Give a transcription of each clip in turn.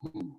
Mm.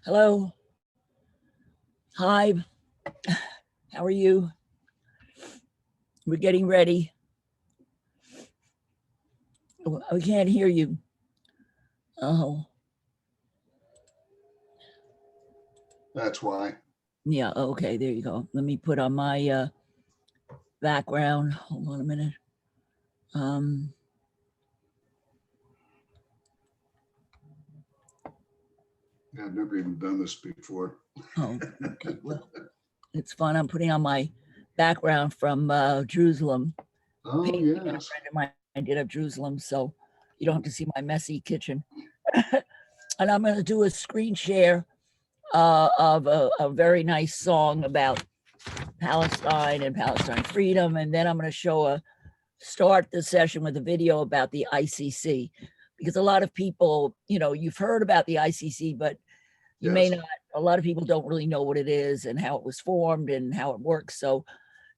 Hello. Hi. How are you? We're getting ready. We can't hear you. Oh, That's why. yeah. Okay, there you go. Let me put on my background. Hold on a minute. Yeah, I've never even done this before. Oh, okay. Well, it's fun. I'm putting on my background from Jerusalem. Oh, Painting that a yes. friend of mine did of Jerusalem, so you don't have to see my messy kitchen. And I'm going to do a screen share of a very nice song about Palestine and Palestine freedom. And then I'm going to start the session with a video about the ICC, because a lot of people, you've heard about the ICC, but you may Yes. not, a lot of people don't really know what it is and how it was formed and how it works. So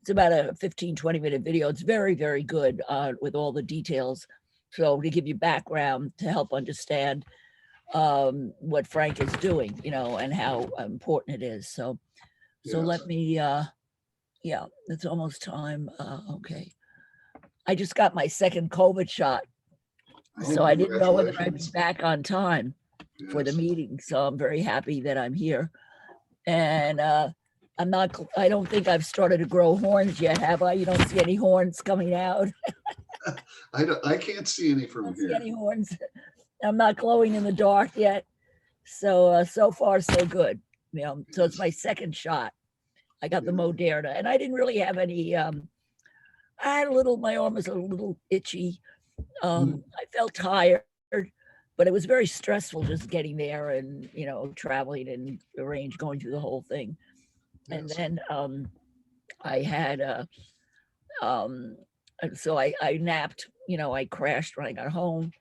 it's about a 15, 20-minute video. It's very, very good with all the details. So to give you background to help understand what Frank is doing, and how important it is. So Yes. let me, yeah, it's almost time. Okay. I just got my second COVID shot, so I didn't know whether I'd be back on time for the meeting. So I'm very happy that I'm here. And I don't think I've started to grow horns yet, have I? You don't see any horns coming out? I can't see any from don't here. See any horns. I'm not glowing in the dark yet. So, so far, so good. So it's my second shot. I got the Moderna, and I didn't really have any, I had my arm was a little itchy. I felt tired, but it was very stressful just getting there and, traveling and going through the whole thing. Yes. And then I had, so I napped, I crashed when I got home,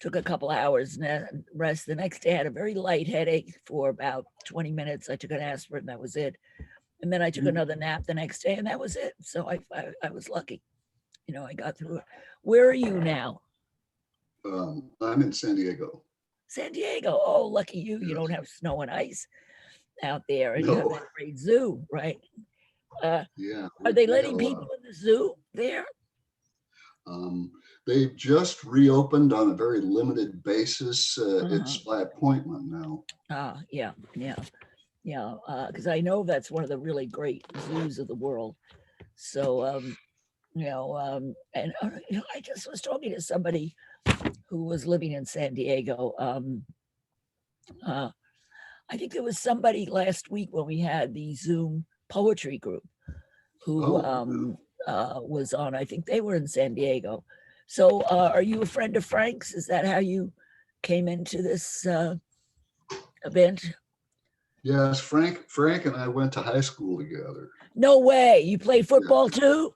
took a couple hours rest. The next day I had a very light headache for about 20 minutes. I took an aspirin, that was it. And then I took another nap the next day and that was it. So I was lucky. I got through it. Where are you now? I'm in San Diego. San Diego. Oh, lucky you. Yes. You don't have snow and ice out there. And you have that great zoo, right? Yeah. Are they letting people in the zoo there? They've just reopened on a very limited basis. It's by appointment now. Yeah. Because I know that's one of the really great zoos of the world. So, and I just was talking to somebody who was living in San Diego. I think there was somebody last week when we had the Zoom poetry group who was on. I think they were in San Diego. So are you a friend of Frank's? Is that how you came into this event? Yes, Frank and I went to high school together. No way. You played football too?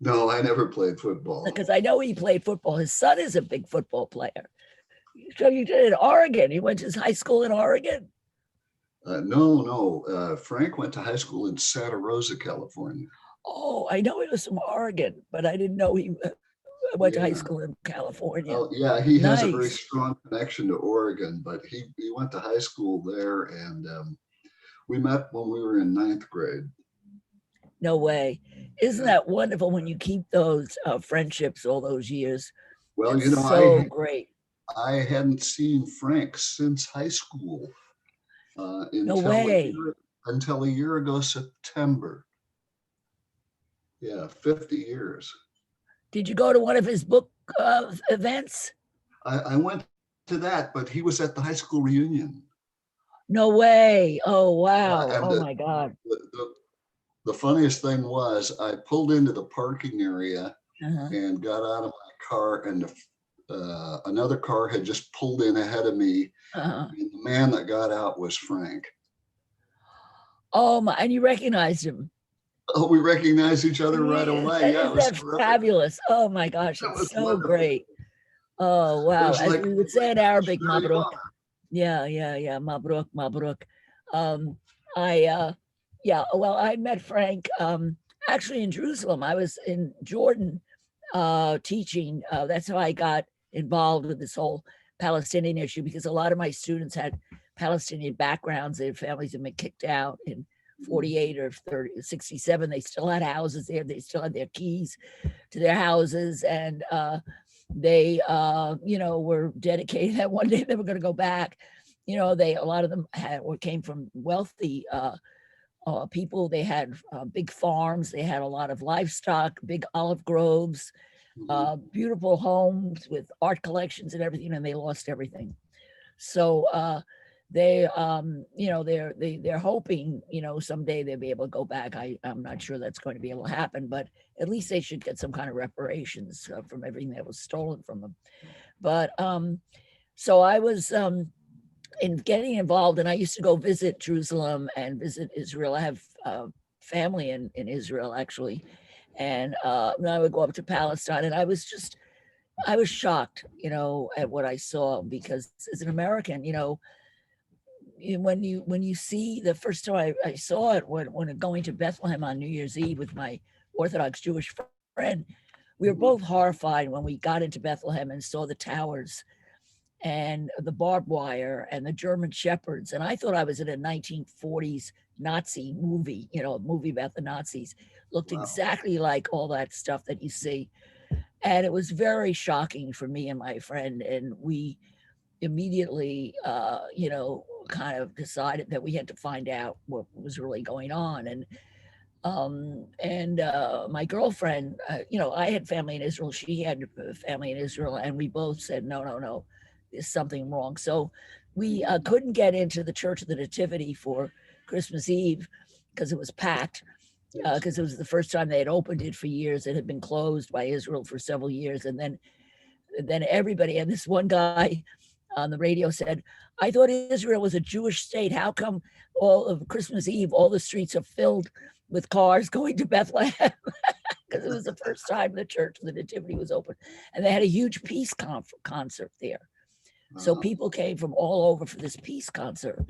No, I never played football. Because I know he played football. His son is a big football player. So you did it in Oregon. He went to his high school in Oregon? No. Frank went to high school in Santa Rosa, California. Oh, I know he was from Oregon, but I didn't know he went to high school in California. Oh, yeah, he has a very strong connection to Oregon, but he went to high school there, and we met when we were in 9th grade. No way. Isn't that wonderful when you keep those friendships all those years? Well, it's so great. I hadn't seen Frank since high school until a year ago, September. Yeah, 50 years. Did you go to one of his book events? I went to that, but he was at the high school reunion. No way. Oh, wow. My God. The funniest thing was I pulled into the parking area and got out of my car, and another car had just pulled in ahead of me. And the man that got out was Frank. Oh, my. And you recognized him? Oh, we recognized each other right away. Yeah, it was fabulous. Oh, my gosh. It's so great. Oh, wow. As we would say in Arabic, mabruk. Yeah. Mabruk. I met Frank actually in Jerusalem. I was in Jordan teaching. That's how I got involved with this whole Palestinian issue, because a lot of my students had Palestinian backgrounds. Their families have been kicked out in 48 or 30, 67. They still had houses there. They still had their keys to their houses. And they, were dedicated that one day they were going to go back. A lot of them came from wealthy people. They had big farms. They had a lot of livestock, big olive groves, beautiful homes with art collections and everything, and they lost everything. So they're hoping, someday they'll be able to go back. I'm not sure that's going to be able to happen, but at least they should get some kind of reparations from everything that was stolen from them. But so I was in getting involved, and I used to go visit Jerusalem and visit Israel. I have family in Israel, actually. And I would go up to Palestine, and I was shocked, at what I saw, because as an American, when you see, the first time I saw it, when going to Bethlehem on New Year's Eve with my Orthodox Jewish friend, we were both horrified when we got into Bethlehem and saw the towers and the barbed wire and the German shepherds. And I thought I was in a 1940s Nazi movie, a movie about the Nazis. Looked exactly like all that stuff that you see. And it was very shocking for me and my friend. And we immediately, kind of decided that we had to find out what was really going on. And my girlfriend, I had family in Israel. She had family in Israel. And we both said, no, there's something wrong. So we couldn't get into the Church of the Nativity for Christmas Eve because it was packed. Because it was the first time they had opened it for years. It had been closed by Israel for several years. And then everybody, and this one guy on the radio said, I thought Israel was a Jewish state. How come all of Christmas Eve, all the streets are filled with cars going to Bethlehem? Because it was the first time the Church of the Nativity was open. And they had a huge peace concert there. So people came from all over for this peace concert.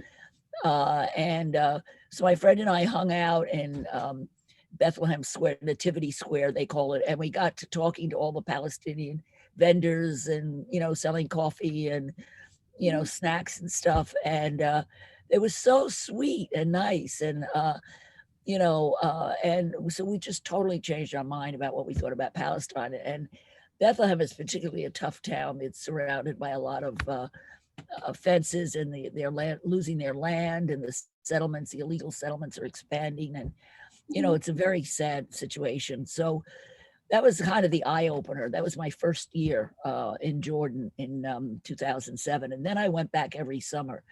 So my friend and I hung out in Bethlehem Square, Nativity Square, they call it. And we got to talking to all the Palestinian vendors and, selling coffee and, snacks and stuff. And it was so sweet and nice. And, and so we just totally changed our mind about what we thought about Palestine. And Bethlehem is particularly a tough town. It's surrounded by a lot of fences, and they're losing their land, and the settlements, the illegal settlements are expanding, and it's a very sad situation. So that was kind of the eye opener. That was my first year in Jordan in 2007, and then I went back every summer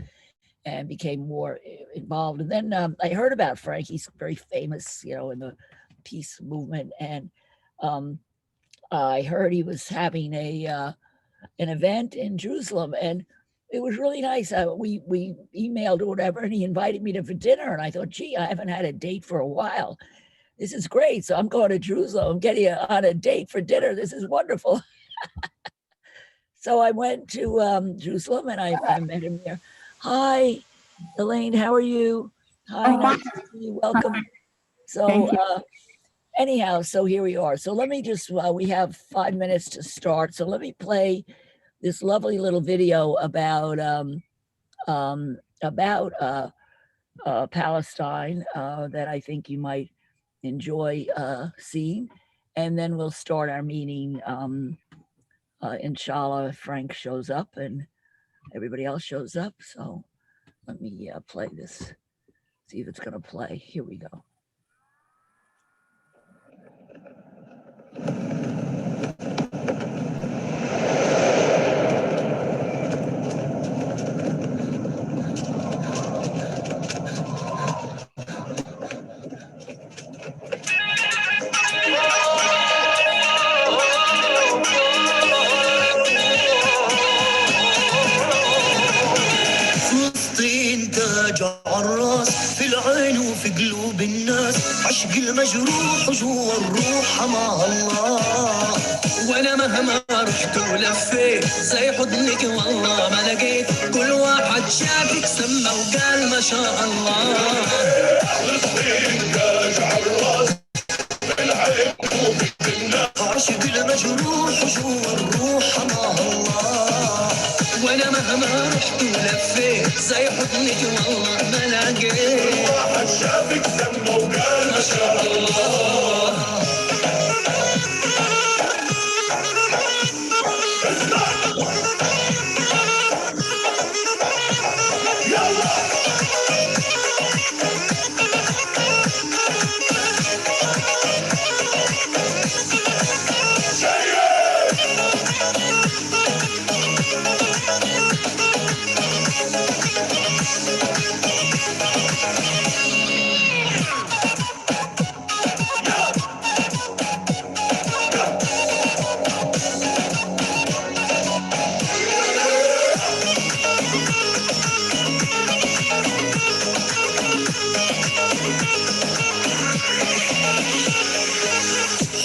and became more involved. And then I heard about Frank. He's very famous, in the peace movement, and I heard he was having an event in Jerusalem, and it was really nice. We emailed or whatever, and he invited me to for dinner. And I thought, gee, I haven't had a date for a while. This is great. So I'm going to Jerusalem. I'm getting on a date for dinner. This is wonderful. So I went to Jerusalem, and I met him there. Hi, Elaine, how are you? Hi, nice to see you. Welcome. So anyhow, so here we are. So let me just, we have 5 minutes to start. So let me play this lovely little video about Palestine that I think you might enjoy seeing, and then we'll start our meeting. Inshallah, if Frank shows up and everybody else shows up. So let me play this, see if it's going to play. Here we go. عالراس في العين وفي قلوب الناس عشق المجروح وجوا الروح مع الله وانا مهما رحت ولفيت زي حضنك والله ما لقيت كل واحد شافك سمى وقال ما شاء الله عشق المجروح وجوا الروح مع الله وانا مهما رحت ولفيت زي حضنك والله ما لقيت واحد شافك سمى وقال ما شاء الله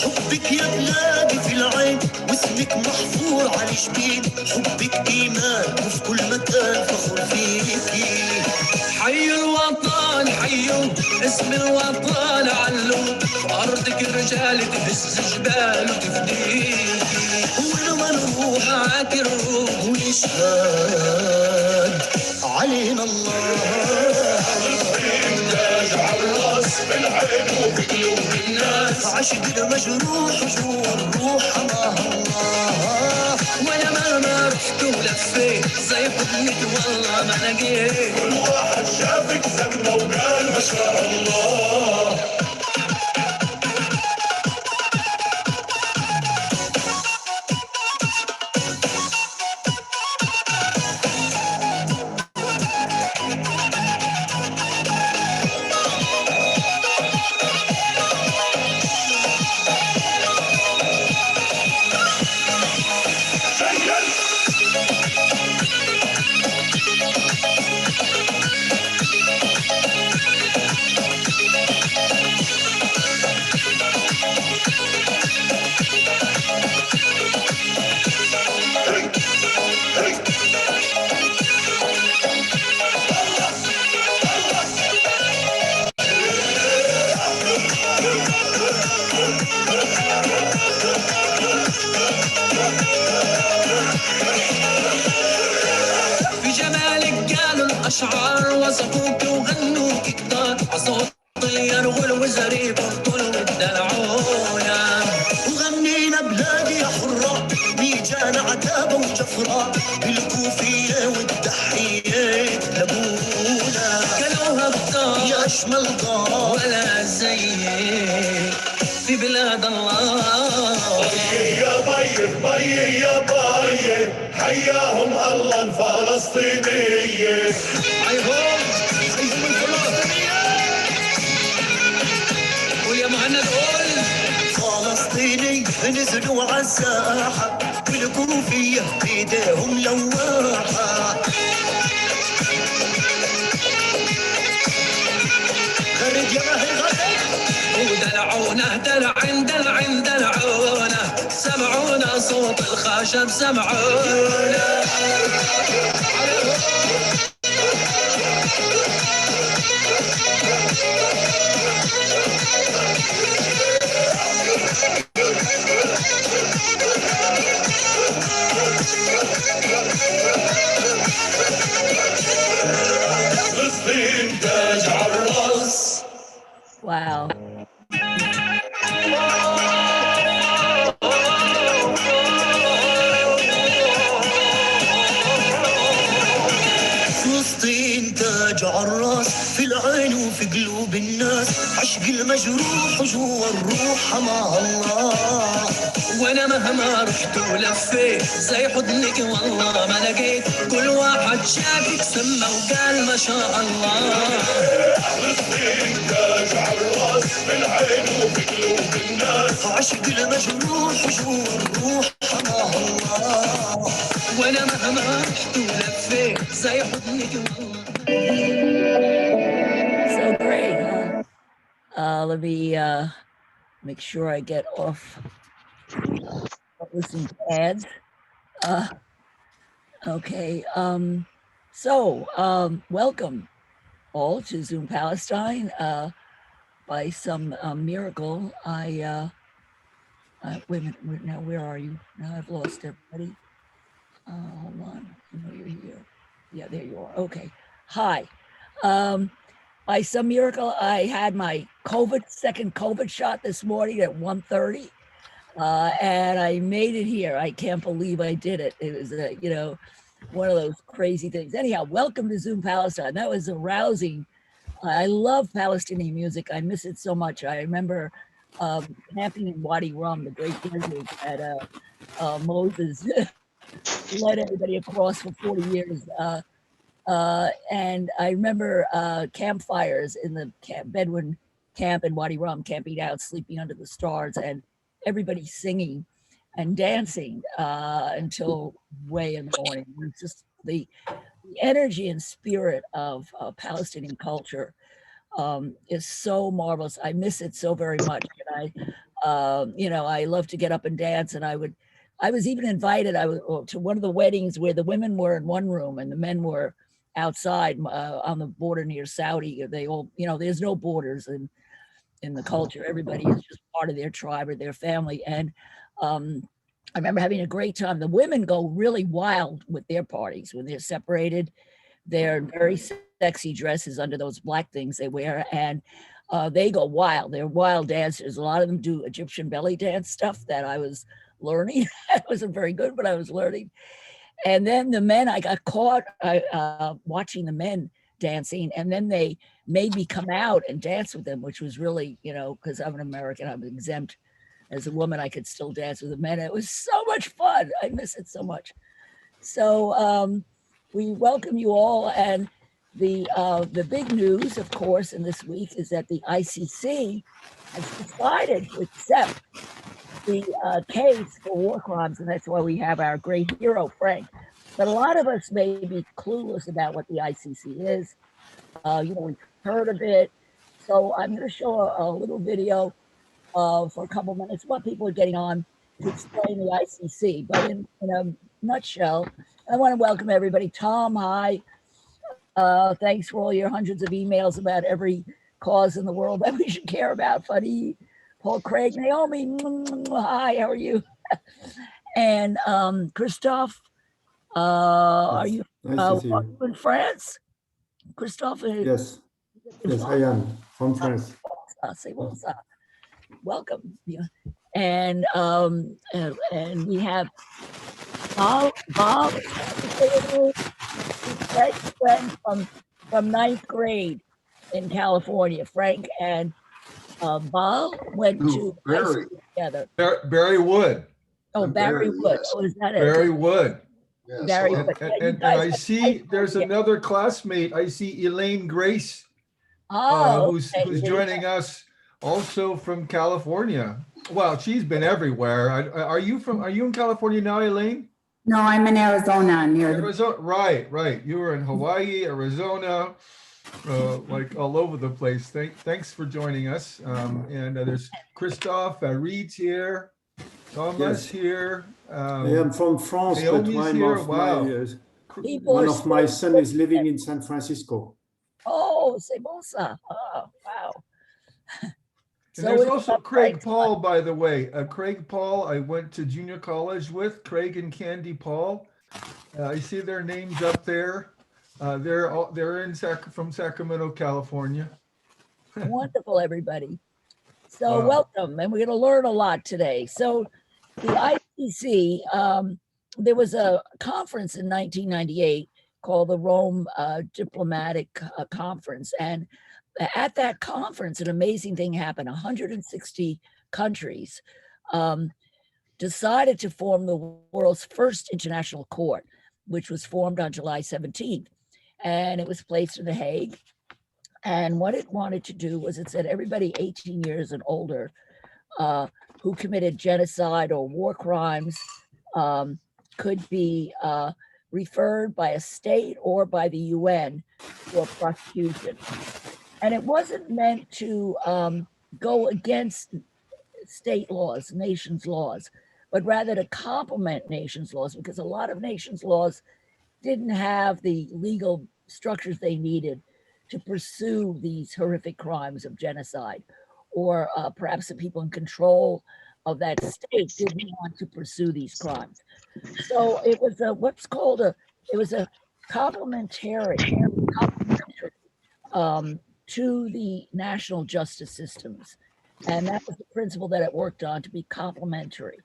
حبك يا بلادي في العين واسمك محفور على الجبين حبك إيمان وفي كل مكان فخور فيكي حي الوطن حيو اسم الوطن علو أرضك الرجال تهز جبال وتفديكي ولما نروح معاك الروح ويشهد علينا الله تاج على الراس بالعين وفي قلوب الناس عشق المجروح جوا الروح حماها الله وانا مهما رحت ولفيت زي حضنك والله ما لقيت كل واحد شافك سمى وقال ما شاء الله أشعار وصفوك وغنوك كتار عصوت طير والوزري بطل والدلعونا وغنينا بلادي يا حرة بيجانا عتابة وجفرة بالكوفية والتحية لابونا كلوها بطار يا أشمل طار ولا زيك في بلاد الله يا طيب طيب يا طيب حياهم الله الفلسطينية حيهم الفلسطينية قول يا مهند قول فلسطيني نزلوا على الساحة والكوفية بيديهم لواحة غرد يا مهل غرد ودلعونا دلعونا سمعونا صوت الخشب سمعونا فلسطين تاج على الراس. Wow. فلسطين تاج عالراس في العين وفي قلوب الناس عشق المجروح جوا الروح حماها الله وانا مهما رحت ولفيت زي حضنك والله ما لقيت كل واحد شافك سمى وقال ما شاء الله فلسطين تاج عالراس في العين وفي قلوب الناس عشق المجروح جوا الروح حماها الله وانا مهما رحت ولفيت زي حضنك والله. So great, huh? Let me make sure I get off listening to ads. Okay, welcome all to Zoom Palestine. By some miracle, wait a minute, now where are you? Now I've lost everybody. Hold on, I know you're here. Yeah, there you are. Okay. Hi. By some miracle, I had my second COVID shot this morning at 1:30, and I made it here. I can't believe I did it. It was, one of those crazy things. Anyhow, welcome to Zoom Palestine. That was arousing. I love Palestinian music. I miss it so much. I remember camping in Wadi Rum, the great desert that Moses led everybody across for 40 years. And I remember campfires in the Bedouin camp in Wadi Rum, camping out, sleeping under the stars, and everybody singing and dancing until way in the morning. It's just the energy and spirit of Palestinian culture is so marvelous. I miss it so very much. And I love to get up and dance. And I was even invited to one of the weddings where the women were in one room and the men were outside on the border near Saudi. They all, there's no borders in the culture. Everybody is just part of their tribe or their family. And I remember having a great time. The women go really wild with their parties when they're separated. They're very sexy dresses under those black things they wear, and they go wild. They're wild dancers. A lot of them do Egyptian belly dance stuff that I was learning. I wasn't very good, but I was learning. And then the men, I got caught watching the men dancing, and then they made me come out and dance with them, which was really, because I'm an American, I'm exempt. As a woman, I could still dance with the men. It was so much fun. I miss it so much. So we welcome you all. And the big news, of course, in this week is that the ICC has decided to accept the case for war crimes, and that's why we have our great hero, Frank. But a lot of us may be clueless about what the ICC is. We've heard of it. So I'm going to show a little video for a couple minutes what people are getting on to explain the ICC. But in a nutshell, I want to welcome everybody. Tom, hi. Thanks for all your hundreds of emails about every cause in the world that we should care about. Funny. Paul Craig, Naomi, hi, how are you? And Christophe, are you in France? Christophe? Yes, I am from France. Welcome. Yeah. And we have Bob, friend from ninth grade in California. Frank and Bob went to Barry together. Barry Wood. Oh, Barry Wood. Yes. Oh, is that it? Barry Wood. Yes, Barry hello. Wood. And I see there's another classmate. I see Elaine Grace, who's joining us also from California. Well, she's been everywhere. Are you in California now, Elaine? No, I'm in Arizona near Arizona. Right. You were in Hawaii, Arizona, like all over the place. Thanks for joining us. And there's Christophe, Reed's here, Thomas here. I am from France, but Naomi's one of my sons is living in San Francisco. Oh, c'est bon ça. Oh, wow. And there's also Craig Paul, by the way. Craig Paul, I went to junior college with. Craig and Candy Paul. I see their names up there. They're from Sacramento, California. Wonderful, everybody. So welcome, and we're going to learn a lot today. So the ICC, there was a conference in 1998 called the Rome Diplomatic Conference, and at that conference, an amazing thing happened. 160 countries decided to form the world's first international court, which was formed on July 17th. And it was placed in The Hague. And what it wanted to do was it said everybody 18 years and older who committed genocide or war crimes could be referred by a state or by the UN for prosecution. And it wasn't meant to go against state laws, nations' laws, but rather to complement nations' laws, because a lot of nations' laws didn't have the legal structures they needed to pursue these horrific crimes of genocide, or perhaps the people in control of that state didn't want to pursue these crimes. So it was complementary to the national justice systems. And that was the principle that it worked on, to be complementary.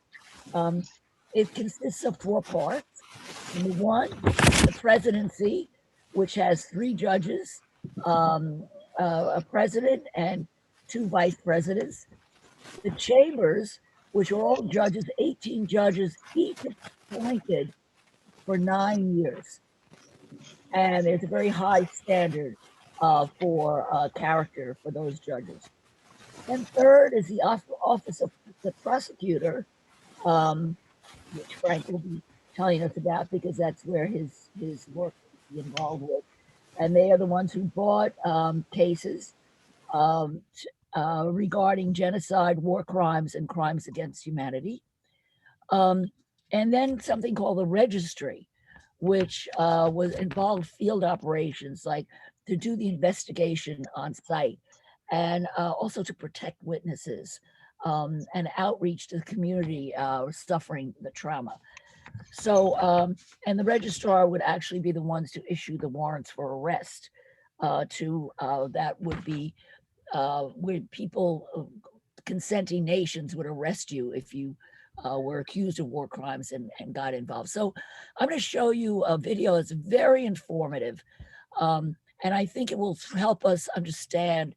It consists of 4 parts. Number 1, the presidency, which has 3 judges, a president and 2 vice presidents. The chambers, which are all judges, 18 judges, each appointed for 9 years. And there's a very high standard for character for those judges. And third is the office of the prosecutor, which Frank will be telling us about because that's where his work is involved with. And they are the ones who brought cases regarding genocide, war crimes, and crimes against humanity. And then something called the registry, which was involved field operations, like to do the investigation on site, and also to protect witnesses and outreach to the community suffering the trauma. So, and the registrar would actually be the ones to issue the warrants for arrest. That would be where people, consenting nations would arrest you if you were accused of war crimes and got involved. So I'm going to show you a video that's very informative. And I think it will help us understand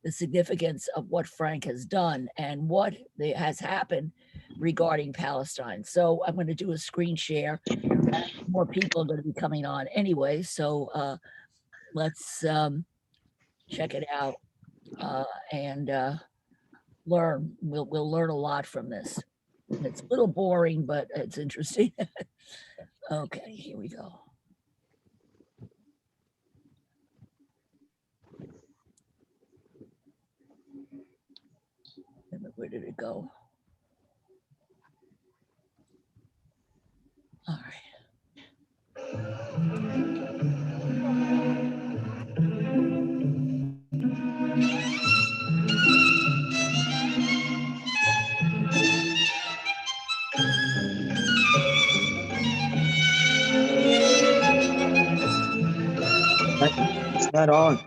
the significance of what Frank has done and what has happened regarding Palestine. So I'm going to do a screen share. More people are going to be coming on anyway. So let's check it out and learn. We'll learn a lot from this. It's a little boring, but it's interesting. Okay, here we go. Where did it go? All right. It's not on.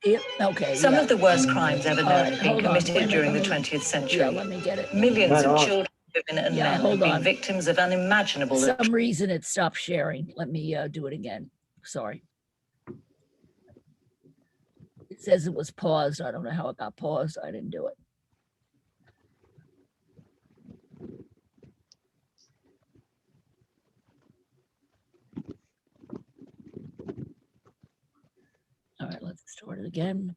Yep, okay. Some yeah. of the worst crimes ever known have been Hold on, committed during the 20th century. Yeah, let me get it. Millions Not of on. children, women, and Yeah, men hold have been on. victims of unimaginable. For some reason it stopped sharing. Let me do it again. Sorry. It says it was paused. I don't know how it got paused. I didn't do it. All right, let's start it again.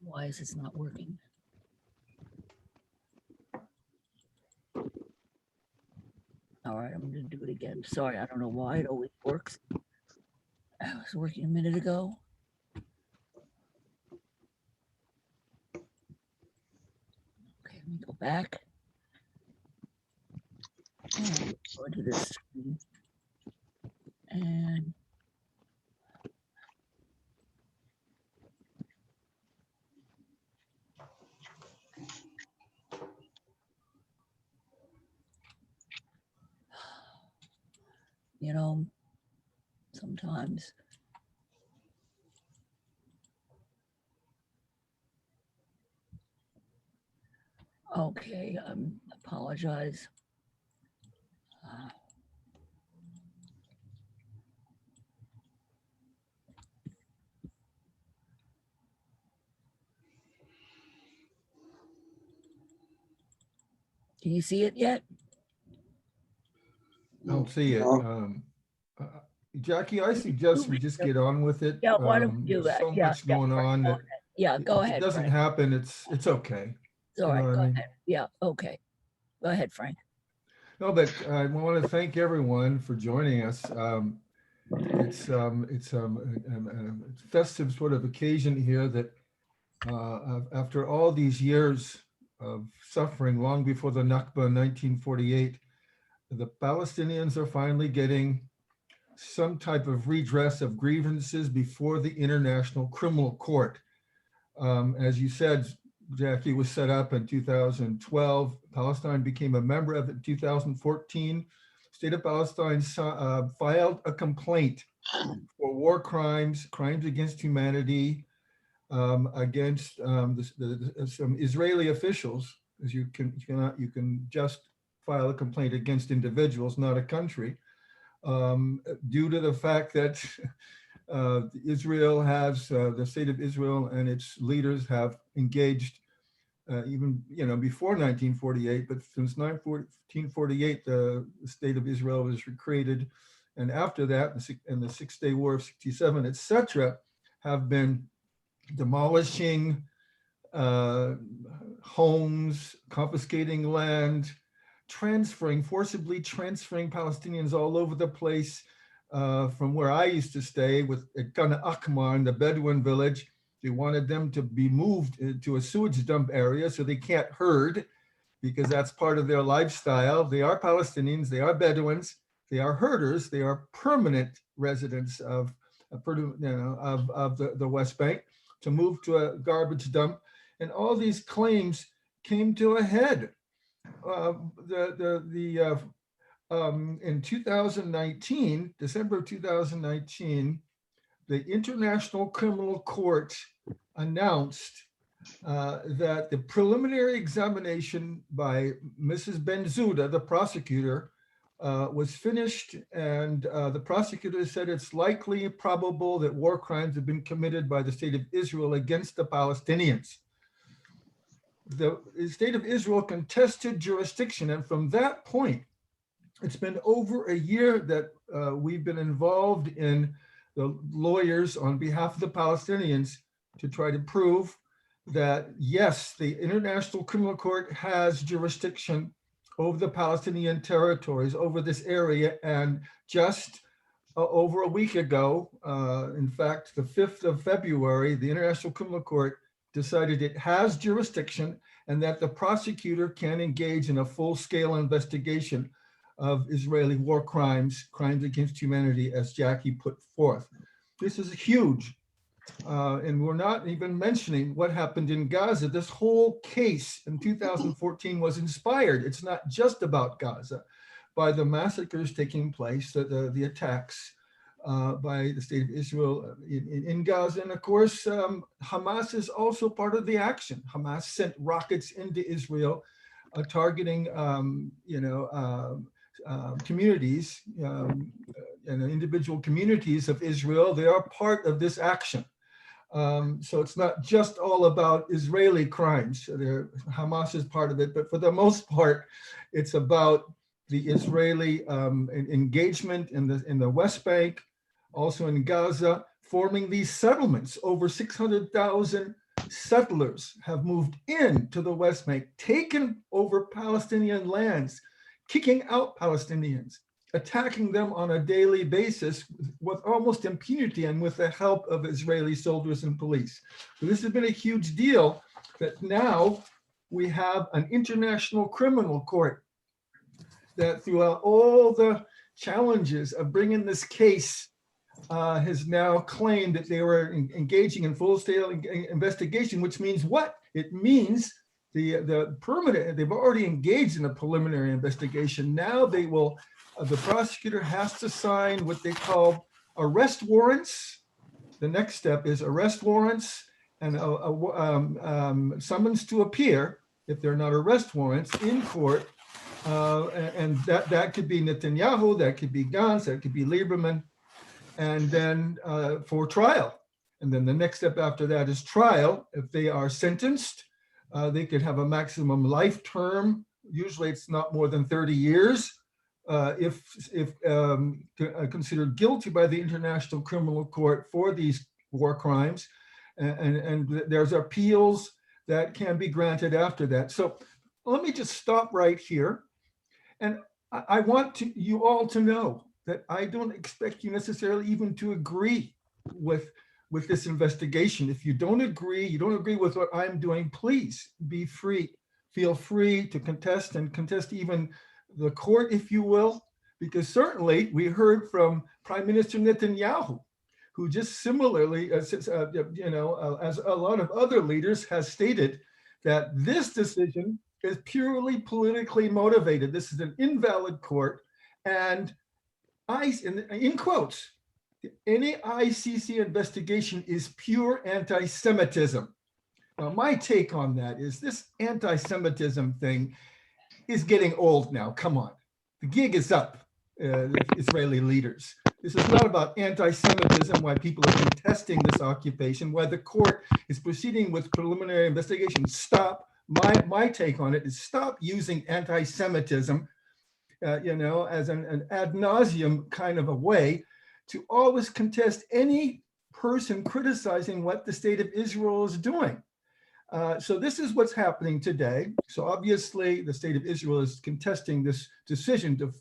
Why is this not working? All right, I'm going to do it again. Sorry, I don't know why it always works. It was working a minute ago. Okay, let me go back. And go to this screen. And you know, sometimes okay, apologize. Can you see it yet? Don't see it. Jackie, I suggest we just get on with it. Yeah, why don't we do There's that? so Yeah, much going on that Yeah, go if ahead. it doesn't Frank. happen, it's okay. It's all right. You know what Go I mean? ahead. Yeah, okay. Go ahead, Frank. No, but I want to thank everyone for joining us. It's a festive sort of occasion here that after all these years of suffering, long before the Nakba in 1948, the Palestinians are finally getting some type of redress of grievances before the International Criminal Court. As you said, Jackie, was set up in 2012. Palestine became a member of it in 2014. State of Palestine filed a complaint for war crimes, crimes against humanity, against some Israeli officials, as you can just file a complaint against individuals, not a country, due to the fact that Israel has, the state of Israel and its leaders have engaged even, before 1948, but since 1948, the state of Israel was created. And after that, in the Six-Day War of 67, etc., have been demolishing homes, confiscating land, forcibly transferring Palestinians all over the place. From where I used to stay at Gana Akmar in the Bedouin village, they wanted them to be moved to a sewage dump area so they can't herd, because that's part of their lifestyle. They are Palestinians, they are Bedouins, they are herders, they are permanent residents of the West Bank, to move to a garbage dump. And all these claims came to a head. In 2019, December of 2019, the International Criminal Court announced that the preliminary examination by Mrs. Benzouda, the prosecutor, was finished, and the prosecutor said it's likely probable that war crimes have been committed by the state of Israel against the Palestinians. The state of Israel contested jurisdiction, and from that point, it's been over a year that we've been involved in the lawyers on behalf of the Palestinians to try to prove that, yes, the International Criminal Court has jurisdiction over the Palestinian territories, over this area. And just over a week ago, in fact, the 5th of February, the International Criminal Court decided it has jurisdiction and that the prosecutor can engage in a full-scale investigation of Israeli war crimes, crimes against humanity, as Jackie put forth. This is huge. And we're not even mentioning what happened in Gaza. This whole case in 2014 was inspired. It's not just about Gaza, by the massacres taking place, the attacks by the state of Israel in Gaza. And of course, Hamas is also part of the action. Hamas sent rockets into Israel, targeting, communities and individual communities of Israel. They are part of this action. So it's not just all about Israeli crimes. Hamas is part of it, but for the most part, it's about the Israeli engagement in the West Bank, also in Gaza, forming these settlements. Over 600,000 settlers have moved into the West Bank, taken over Palestinian lands, kicking out Palestinians, attacking them on a daily basis with almost impunity and with the help of Israeli soldiers and police. So this has been a huge deal, that now we have an international criminal court that, throughout all the challenges of bringing this case, has now claimed that they were engaging in full-scale investigation, which means what? It means the permanent, they've already engaged in a preliminary investigation. Now they will, the prosecutor has to sign what they call arrest warrants. The next step is arrest warrants and summons to appear, if they're not arrest warrants, in court. And that could be Netanyahu, that could be Gantz, that could be Lieberman, and then for trial. And then the next step after that is trial. If they are sentenced, they could have a maximum life term. Usually it's not more than 30 years. If considered guilty by the International Criminal Court for these war crimes, and there's appeals that can be granted after that. So let me just stop right here. And I want you all to know that I don't expect you necessarily even to agree with this investigation. If you don't agree with what I'm doing, please be free. Feel free to contest, and contest even the court, if you will. because certainly we heard from Prime Minister Netanyahu, who just similarly, as a lot of other leaders, has stated that this decision is purely politically motivated. This is an invalid court, and in quotes, any ICC investigation is pure anti-Semitism. Now, my take on that is this anti-Semitism thing is getting old now. Come on, the gig is up, Israeli leaders. This is not about anti-Semitism, why people are contesting this occupation, why the court is proceeding with preliminary investigation. Stop. My take on it is stop using anti-Semitism, as an ad nauseum kind of a way to always contest any person criticizing what the state of Israel is doing. So this is what's happening today. So obviously the state of Israel is contesting this decision to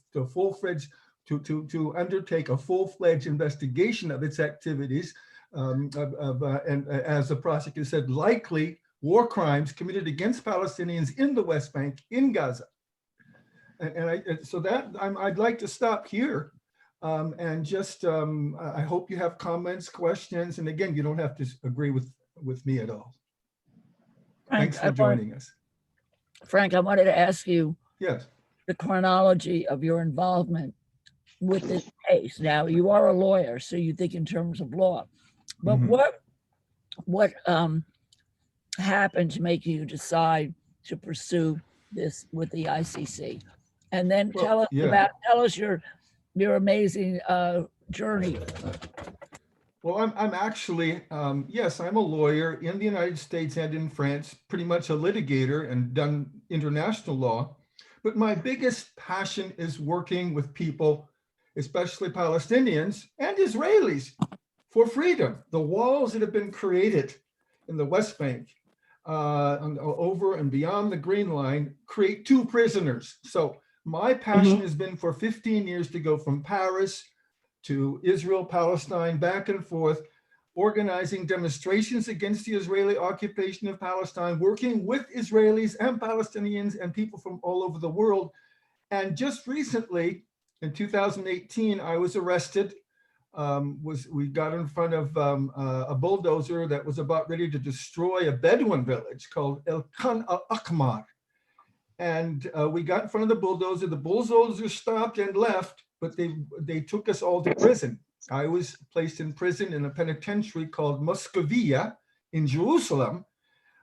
undertake a full-fledged investigation of its activities, and as the prosecutor said, likely war crimes committed against Palestinians in the West Bank, in Gaza. I'd like to stop here, and just I hope you have comments, questions, and again, you don't have to agree with me at all. Frank, Thanks for joining us. Frank, I wanted to ask you Yes. the chronology of your involvement with this case. Now, you are a lawyer, so you think in terms of law, but what happened to make you decide to pursue this with the ICC? And then tell us your amazing journey. Well, I'm actually, yes, I'm a lawyer in the United States and in France, pretty much a litigator and done international law. But my biggest passion is working with people, especially Palestinians and Israelis, for freedom. The walls that have been created in the West Bank, over and beyond the Green Line, create two prisoners. So my passion has been for 15 years to go from Paris to Israel, Palestine, back and forth, organizing demonstrations against the Israeli occupation of Palestine, working with Israelis and Palestinians and people from all over the world. And just recently, in 2018, I was arrested. We got in front of a bulldozer that was about ready to destroy a Bedouin village called El Khan al-Akmar. And we got in front of the bulldozer. The bulldozer stopped and left, but they took us all to prison. I was placed in prison in a penitentiary called Moscovia in Jerusalem,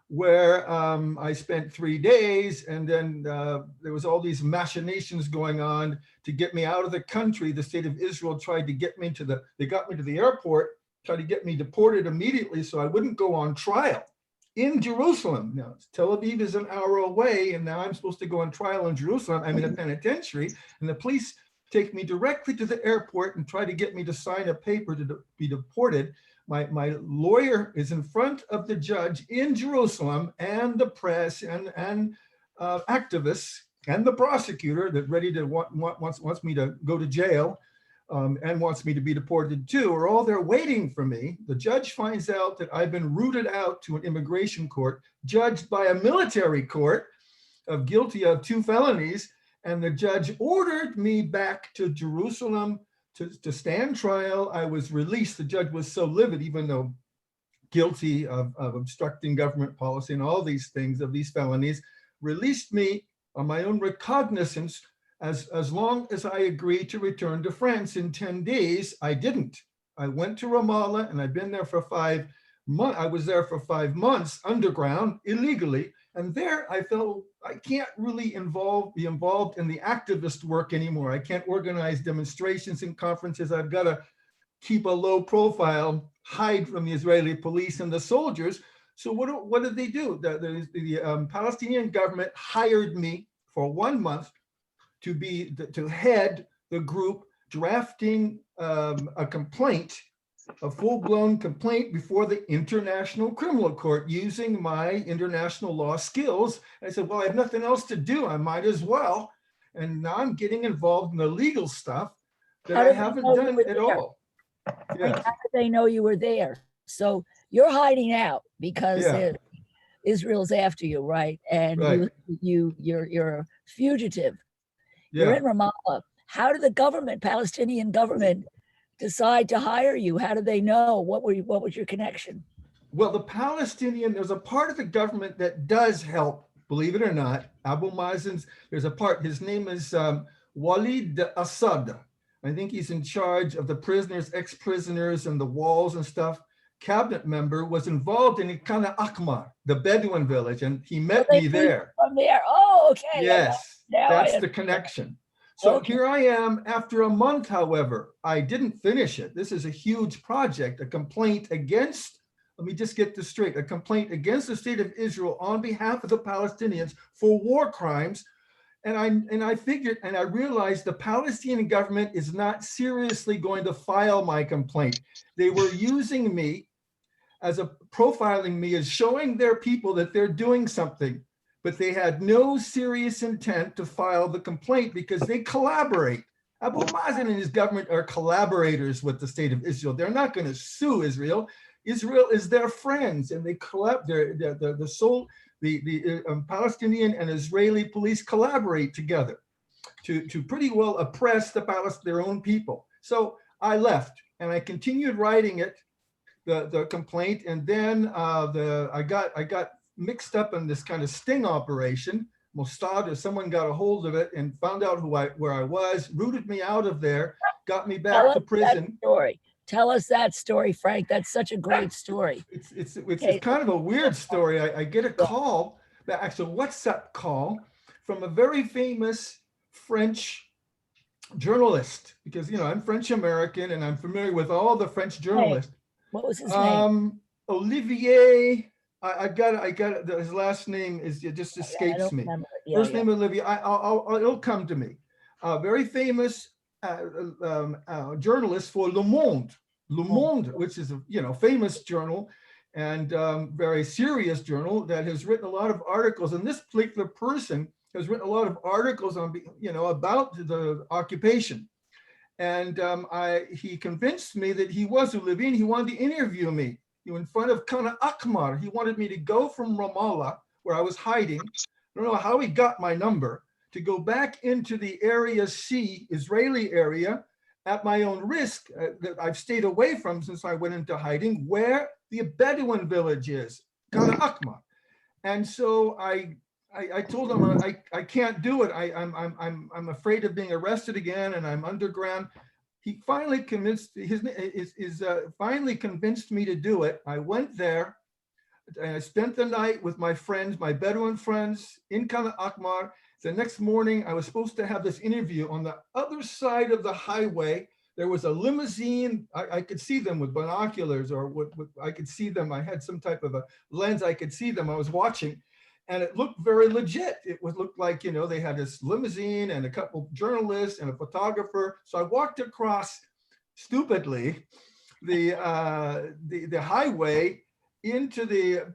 where I spent 3 days. And then there was all these machinations going on to get me out of the country. The state of Israel tried to get me they got me to the airport, tried to get me deported immediately so I wouldn't go on trial in Jerusalem. Now, Tel Aviv is an hour away, and now I'm supposed to go on trial in Jerusalem. I'm in a penitentiary, and the police take me directly to the airport and try to get me to sign a paper to be deported. My lawyer is in front of the judge in Jerusalem, and the press and activists and the prosecutor that ready to wants me to go to jail and wants me to be deported too, are all there waiting for me. The judge finds out that I've been rooted out to an immigration court, judged by a military court of guilty of 2 felonies. And the judge ordered me back to Jerusalem to stand trial. I was released. The judge was so livid, even though guilty of obstructing government policy and all these things, of these felonies, released me on my own recognizance. As long as I agreed to return to France in 10 days, I didn't. I went to Ramallah, and I've been there for 5 months. I was there for 5 months underground illegally. And there I felt I can't really be involved in the activist work anymore. I can't organize demonstrations and conferences. I've got to keep a low profile, hide from the Israeli police and the soldiers. So what did they do? The Palestinian government hired me for 1 month to head the group drafting a complaint, a full-blown complaint before the International Criminal Court using my international law skills. And I said, well, I have nothing else to do. I might as well. And now I'm getting involved in the legal stuff that I haven't done at all. Yes. How did they know you were there? So you're hiding out because Israel's after you, right? And you're a fugitive. You're in Ramallah. how did the government, Palestinian government, decide to hire you? How did they know? What was your connection? Well, there's a part of the government that does help, believe it or not. Abu Mazen's, there's a part, his name is Walid Assad. I think he's in charge of the prisoners, ex-prisoners, and the walls and stuff. Cabinet member was involved in Kana Akmar, the Bedouin village, and he met me there. From there. Oh, okay. Yes, now that's the connection. So Okay. here I am after a month, however, I didn't finish it. This is a huge project, a complaint against, let me just get this straight, a complaint against the state of Israel on behalf of the Palestinians for war crimes. And I figured, and I realized the Palestinian government is not seriously going to file my complaint. They were using me as profiling me as showing their people that they're doing something, but they had no serious intent to file the complaint because they collaborate. Abu Mazen and his government are collaborators with the state of Israel. They're not going to sue Israel. Israel is their friends, and they collaborate. The Palestinian and Israeli police collaborate together to pretty well oppress their own people. So I left and I continued writing it, the complaint, and then I got mixed up in this kind of sting operation. Mossad or someone got a hold of it and found out where I was, rooted me out of there, got me back to prison. Tell us that story, Frank. That's such a great story. It's kind of a weird story. I get a call, actually a WhatsApp call from a very famous French journalist, because I'm French American and I'm familiar with all the French journalists. What was his name? Olivier. I got his last name just escapes me. First name Olivier. It'll come to me. Very famous journalist for Le Monde, which is a famous journal and very serious journal that has written a lot of articles. And this particular person has written a lot of articles on about the occupation. And he convinced me that he was Olivier and he wanted to interview me in front of Kana Akmar. He wanted me to go from Ramallah, where I was hiding. I don't know how he got my number, to go back into the Area C, Israeli area, at my own risk that I've stayed away from since I went into hiding, where the Bedouin village is, Kana Akmar. And so I told him I can't do it. I'm afraid of being arrested again, and I'm underground. He finally convinced finally convinced me to do it. I went there and I spent the night with my friends, my Bedouin friends in Kana Akmar. The next morning, I was supposed to have this interview on the other side of the highway. There was a limousine. I could see them with binoculars, or I could see them. I had some type of a lens. I could see them. I was watching, and it looked very legit. It looked like, they had this limousine and a couple journalists and a photographer. So I walked across stupidly the highway into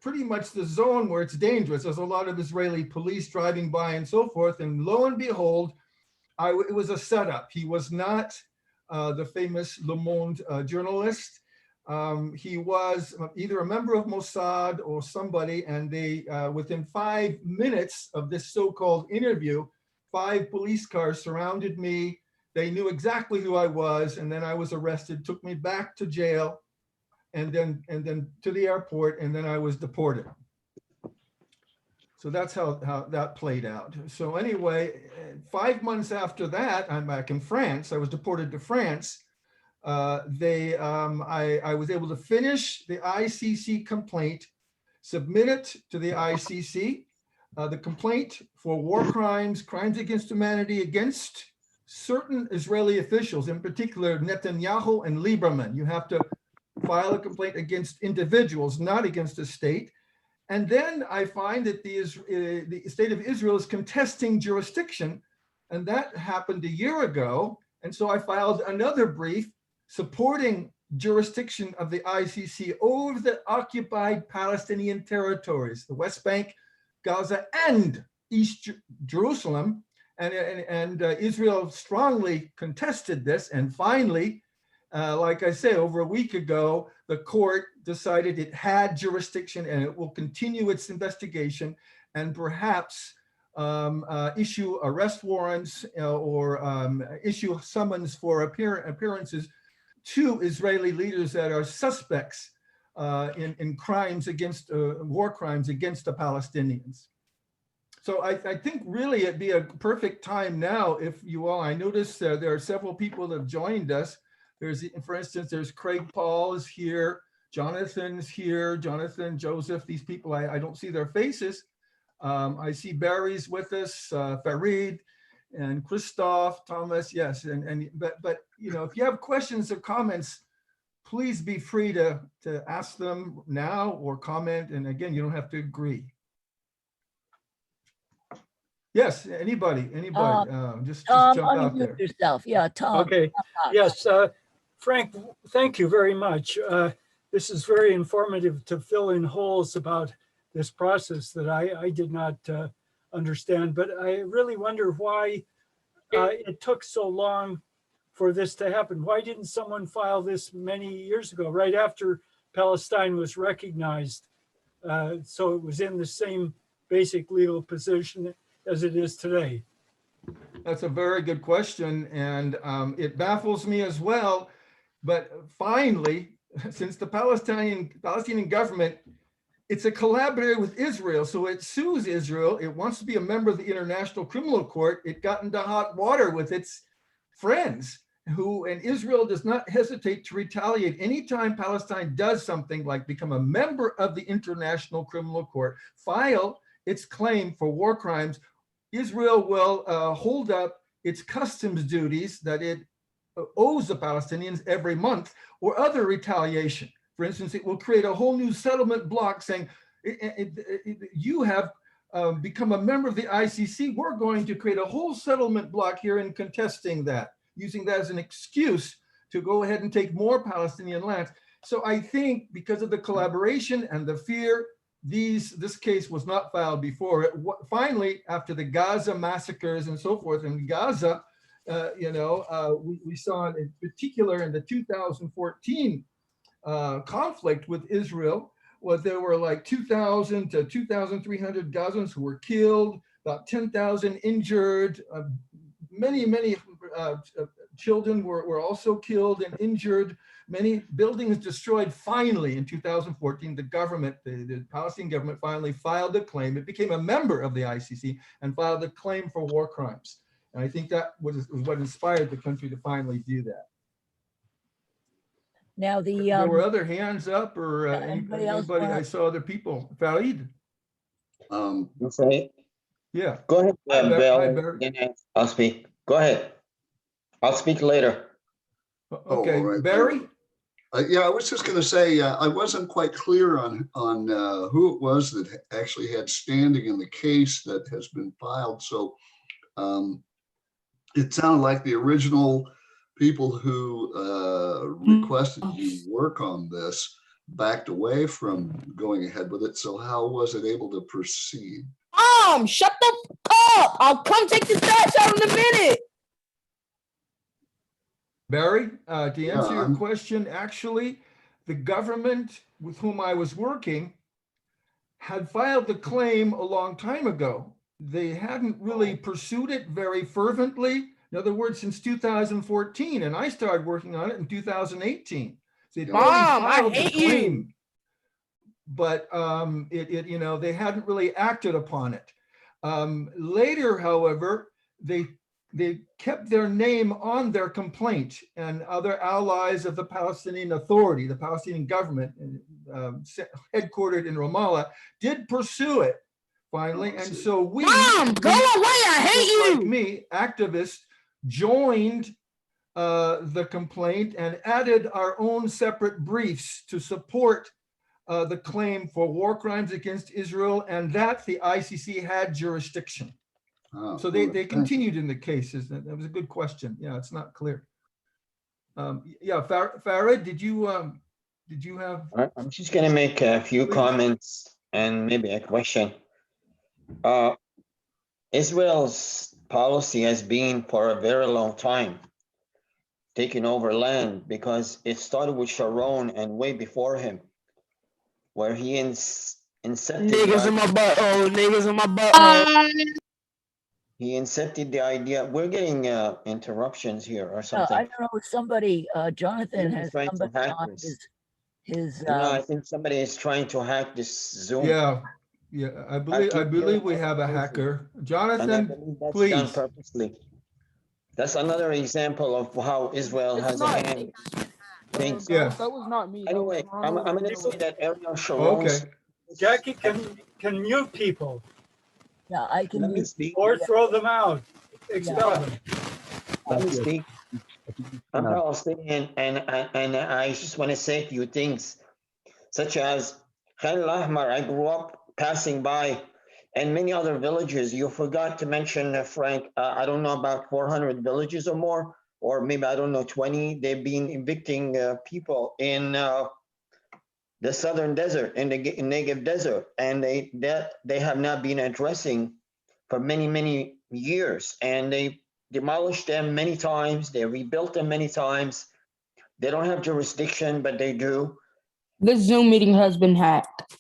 pretty much the zone where it's dangerous. There's a lot of Israeli police driving by and so forth. And lo and behold, it was a setup. He was not the famous Le Monde journalist. He was either a member of Mossad or somebody, and they, within 5 minutes of this so-called interview, 5 police cars surrounded me. They knew exactly who I was, and then I was arrested, took me back to jail, and then to the airport, and then I was deported. So that's how that played out. So anyway, 5 months after that, I'm back in France. I was deported to France. I was able to finish the ICC complaint, submit it to the ICC, the complaint for war crimes, crimes against humanity, against certain Israeli officials, in particular Netanyahu and Lieberman. You have to file a complaint against individuals, not against the state. And then I find that the state of Israel is contesting jurisdiction, and that happened a year ago. And so I filed another brief supporting jurisdiction of the ICC over the occupied Palestinian territories, the West Bank, Gaza, and East Jerusalem. And Israel strongly contested this. And finally, like I said, over a week ago, the court decided it had jurisdiction and it will continue its investigation. And perhaps issue arrest warrants or issue summons for appearances to Israeli leaders that are suspects in crimes against, war crimes against the Palestinians. So I think really it'd be a perfect time now if you all, I noticed there are several people that have joined us. There's, for instance, there's Craig Paul is here, Jonathan's here, Jonathan, Joseph, these people, I don't see their faces. I see Barry's with us, Farid and Christoph, Thomas, yes. But you know, if you have questions or comments, please be free to ask them now or comment. And again, you don't have to agree. Yes, anybody, just jump out there. Yourself. Yeah, Tom. Okay, yes, Frank, thank you very much. This is very informative to fill in holes about this process that I did not understand, but I really wonder why it took so long for this to happen. Why didn't someone file this many years ago, right after Palestine was recognized? So it was in the same basic legal position as it is today. That's a very good question, and it baffles me as well. But finally, since the Palestinian government, it's a collaborator with Israel, so it sues Israel. It wants to be a member of the International Criminal Court. It got into hot water with its friends, and Israel does not hesitate to retaliate anytime Palestine does something like become a member of the International Criminal Court, file its claim for war crimes. Israel will hold up its customs duties that it owes the Palestinians every month, or other retaliation. For instance, it will create a whole new settlement block saying, you have become a member of the ICC. We're going to create a whole settlement block here in contesting that, using that as an excuse to go ahead and take more Palestinian lands. So I think because of the collaboration and the fear, this case was not filed before. Finally, after the Gaza massacres and so forth in Gaza, we saw in particular in the 2014 conflict with Israel, there were like 2,000 to 2,300 Gazans who were killed, about 10,000 injured, many children were also killed and injured, many buildings destroyed. Finally, in 2014, the government, the Palestinian government finally filed a claim. It became a member of the ICC and filed a claim for war crimes. And I think that was what inspired the country to finally do that. Now there were other hands up, or anybody I saw other people. Farid? Okay. Yeah. Go ahead, Bill. I'll speak. Go ahead. I'll speak later. Okay, right. Barry? Yeah, I was just going to say, I wasn't quite clear on who it was that actually had standing in the case that has been filed. So it sounded like the original people who requested you work on this backed away from going ahead with it. So how was it able to proceed? Shut the fuck up. I'll come take the trash out in a minute. Barry, to answer your question, actually, the government with whom I was working had filed the claim a long time ago. They hadn't really pursued it very fervently. In other words, since 2014, and I started working on it in 2018. So Mom, I hate you. But they hadn't really acted upon it. Later, however, they kept their name on their complaint, and other allies of the Palestinian Authority, the Palestinian government, headquartered in Ramallah, did pursue it finally. And so we, Mom, go away, I hate you. Like me, activists, joined the complaint and added our own separate briefs to support the claim for war crimes against Israel, and that the ICC had jurisdiction. So they continued in the cases. That was a good question. Yeah, it's not clear. Yeah, Farid, did you have? I'm just going to make a few comments and maybe a question. Israel's policy has been for a very long time taking over land, because it started with Sharon and way before him, where he incepted niggas in my butt. Oh, niggas in my butt. He incepted the idea. We're getting interruptions here or something. I don't know, somebody, Jonathan Someone has is trying to somebody hack on this. his, No, I think somebody is trying to hack this Zoom. Yeah, I believe we have a hacker. And I Jonathan, believe that's done please. purposely. That's another example of how Israel It's has a not hand me. in things. Yes. That was not me. That was Anyway, I'm Romano. going to say that Ariel Sharon's. Okay. Jackie can mute people yeah, I can Let me mute. speak. or throw them out, expel them. Let me speak. I'm Palestinian, and I just want to say a few things, such as Khan al-Ahmar. I grew up passing by, and many other villages. You forgot to mention, Frank. I don't know, about 400 villages or more, or maybe I don't know, 20. They've been evicting people in the southern desert, in the Negev desert, and they have not been addressing for many years, and they demolished them many times. They rebuilt them many times. They don't have jurisdiction, but they do. This Zoom meeting has been hacked.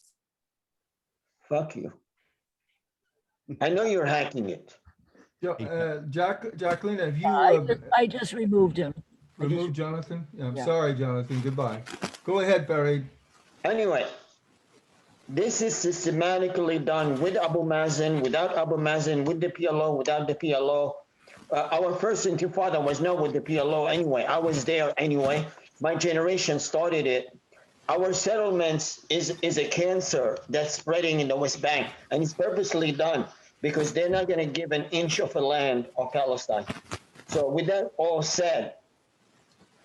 Fuck you. I know you're hacking it. Jacqueline, have you I just removed him. removed Jonathan? Yeah, I'm Yeah. sorry, Jonathan. Goodbye. Go ahead, Farid. Anyway, this is systematically done with Abu Mazen, without Abu Mazen, with the PLO, without the PLO. Our first intifada was not with the PLO anyway. I was there anyway. My generation started it. Our settlements is a cancer that's spreading in the West Bank, and it's purposely done because they're not going to give an inch of the land of Palestine. So with that all said,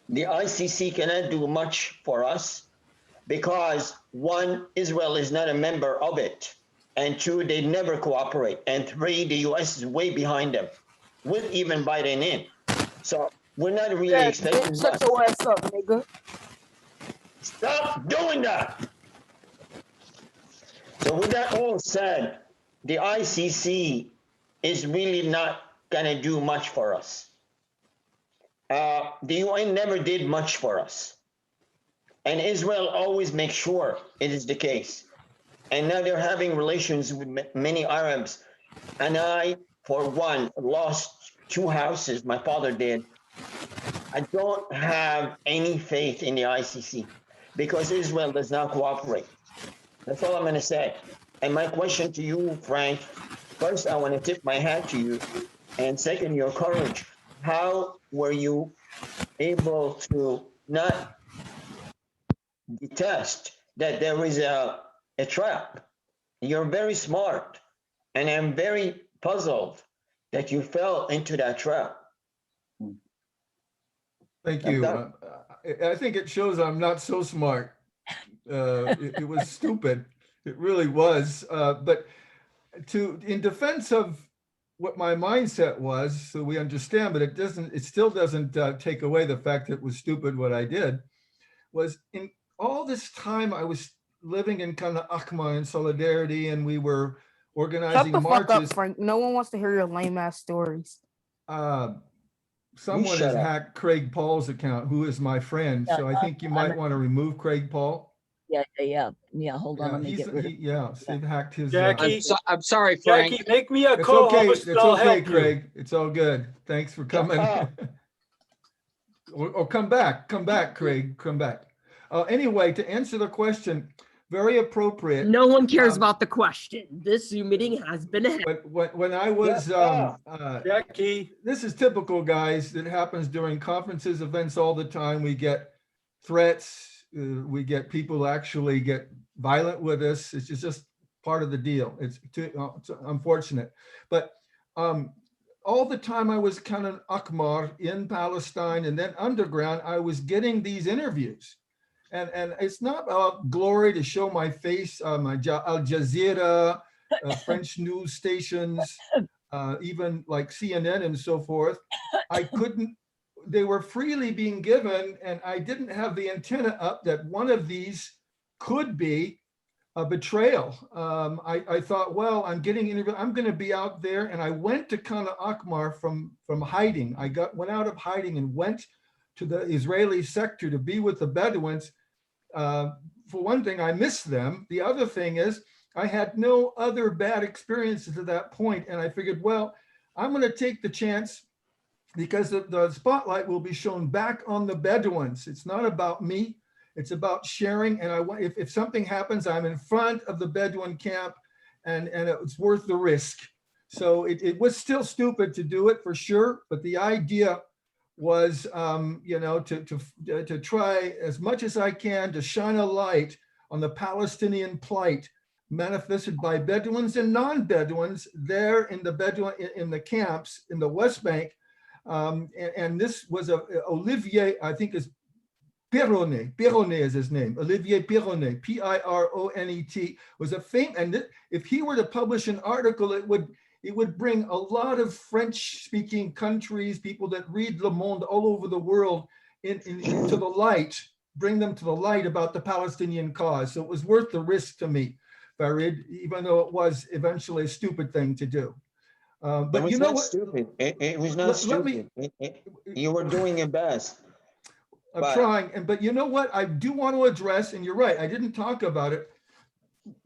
the ICC cannot do much for us because, one, Israel is not a member of it, and two, they never cooperate, and three, the US is way behind them, with even Biden in. So we're not really expecting Shut much. your ass up, nigga. Stop doing that. So with that all said, the ICC is really not gonna do much for us. The UN never did much for us. And Israel always makes sure it is the case. And now they're having relations with many Arabs. And I, for one, lost 2 houses, my father did. I don't have any faith in the ICC because Israel does not cooperate. That's all I'm going to say. And my question to you, Frank, first, I want to tip my hat to you. And second, your courage. How were you able to not detest that there is a trap? You're very smart. And I'm very puzzled that you fell into that trap. Thank you. I think it shows I'm not so smart. It was stupid. It really was. But in defense of what my mindset was, so we understand, but it still doesn't take away the fact that it was stupid what I did, was in all this time I was living in kind of Akhma in solidarity, and we were organizing Shut the marches. fuck up, Frank. No one wants to hear your lame ass stories. Someone has hacked Craig Paul's account, who is my friend. So I think you might want to remove Craig Paul. Yeah. Hold on, let me get rid of. They've hacked his. Jackie, I'm sorry, Frank. Jackie, make me a It's co-host. okay. It's I'll okay, help Craig. It's all good. Thanks for coming. Or come back, Craig. Come back. Anyway, to answer the question, very appropriate. No one cares about the question. This Zoom meeting has been hacked. When I was Jackie, this is typical, guys. It happens during conferences, events all the time. We get threats. We get people actually get violent with us. It's just part of the deal. It's unfortunate, but all the time I was kind of Akhmar in Palestine, and then underground, I was getting these interviews. And it's not about glory to show my face, my Al Jazeera, French news stations, even like CNN and so forth. They were freely being given, and I didn't have the antenna up that one of these could be a betrayal. I thought, well, I'm getting interviewed. I'm going to be out there, and I went to Kana Akhmar from hiding. I went out of hiding and went to the Israeli sector to be with the Bedouins. For one thing, I missed them. The other thing is I had no other bad experiences at that point, and I figured, well, I'm going to take the chance because the spotlight will be shown back on the Bedouins. It's not about me. It's about sharing. And I want, if something happens, I'm in front of the Bedouin camp, and it's worth the risk. So it was still stupid to do it for sure, but the idea was, to try as much as I can to shine a light on the Palestinian plight manifested by Bedouins and non-Bedouins there in the camps in the West Bank. And this was Olivier, I think is Pironet is his name. Olivier Pironet, Pironet, was a famous, and if he were to publish an article, it would bring a lot of French-speaking countries, people that read Le Monde all over the world, into the light, bring them to the light about the Palestinian cause. So it was worth the risk to me, Farid, even though it was eventually a stupid thing to do. But you know what? Stupid. It was not stupid. You were doing your best. I'm trying, but you know what? I do want to address, and you're right, I didn't talk about it.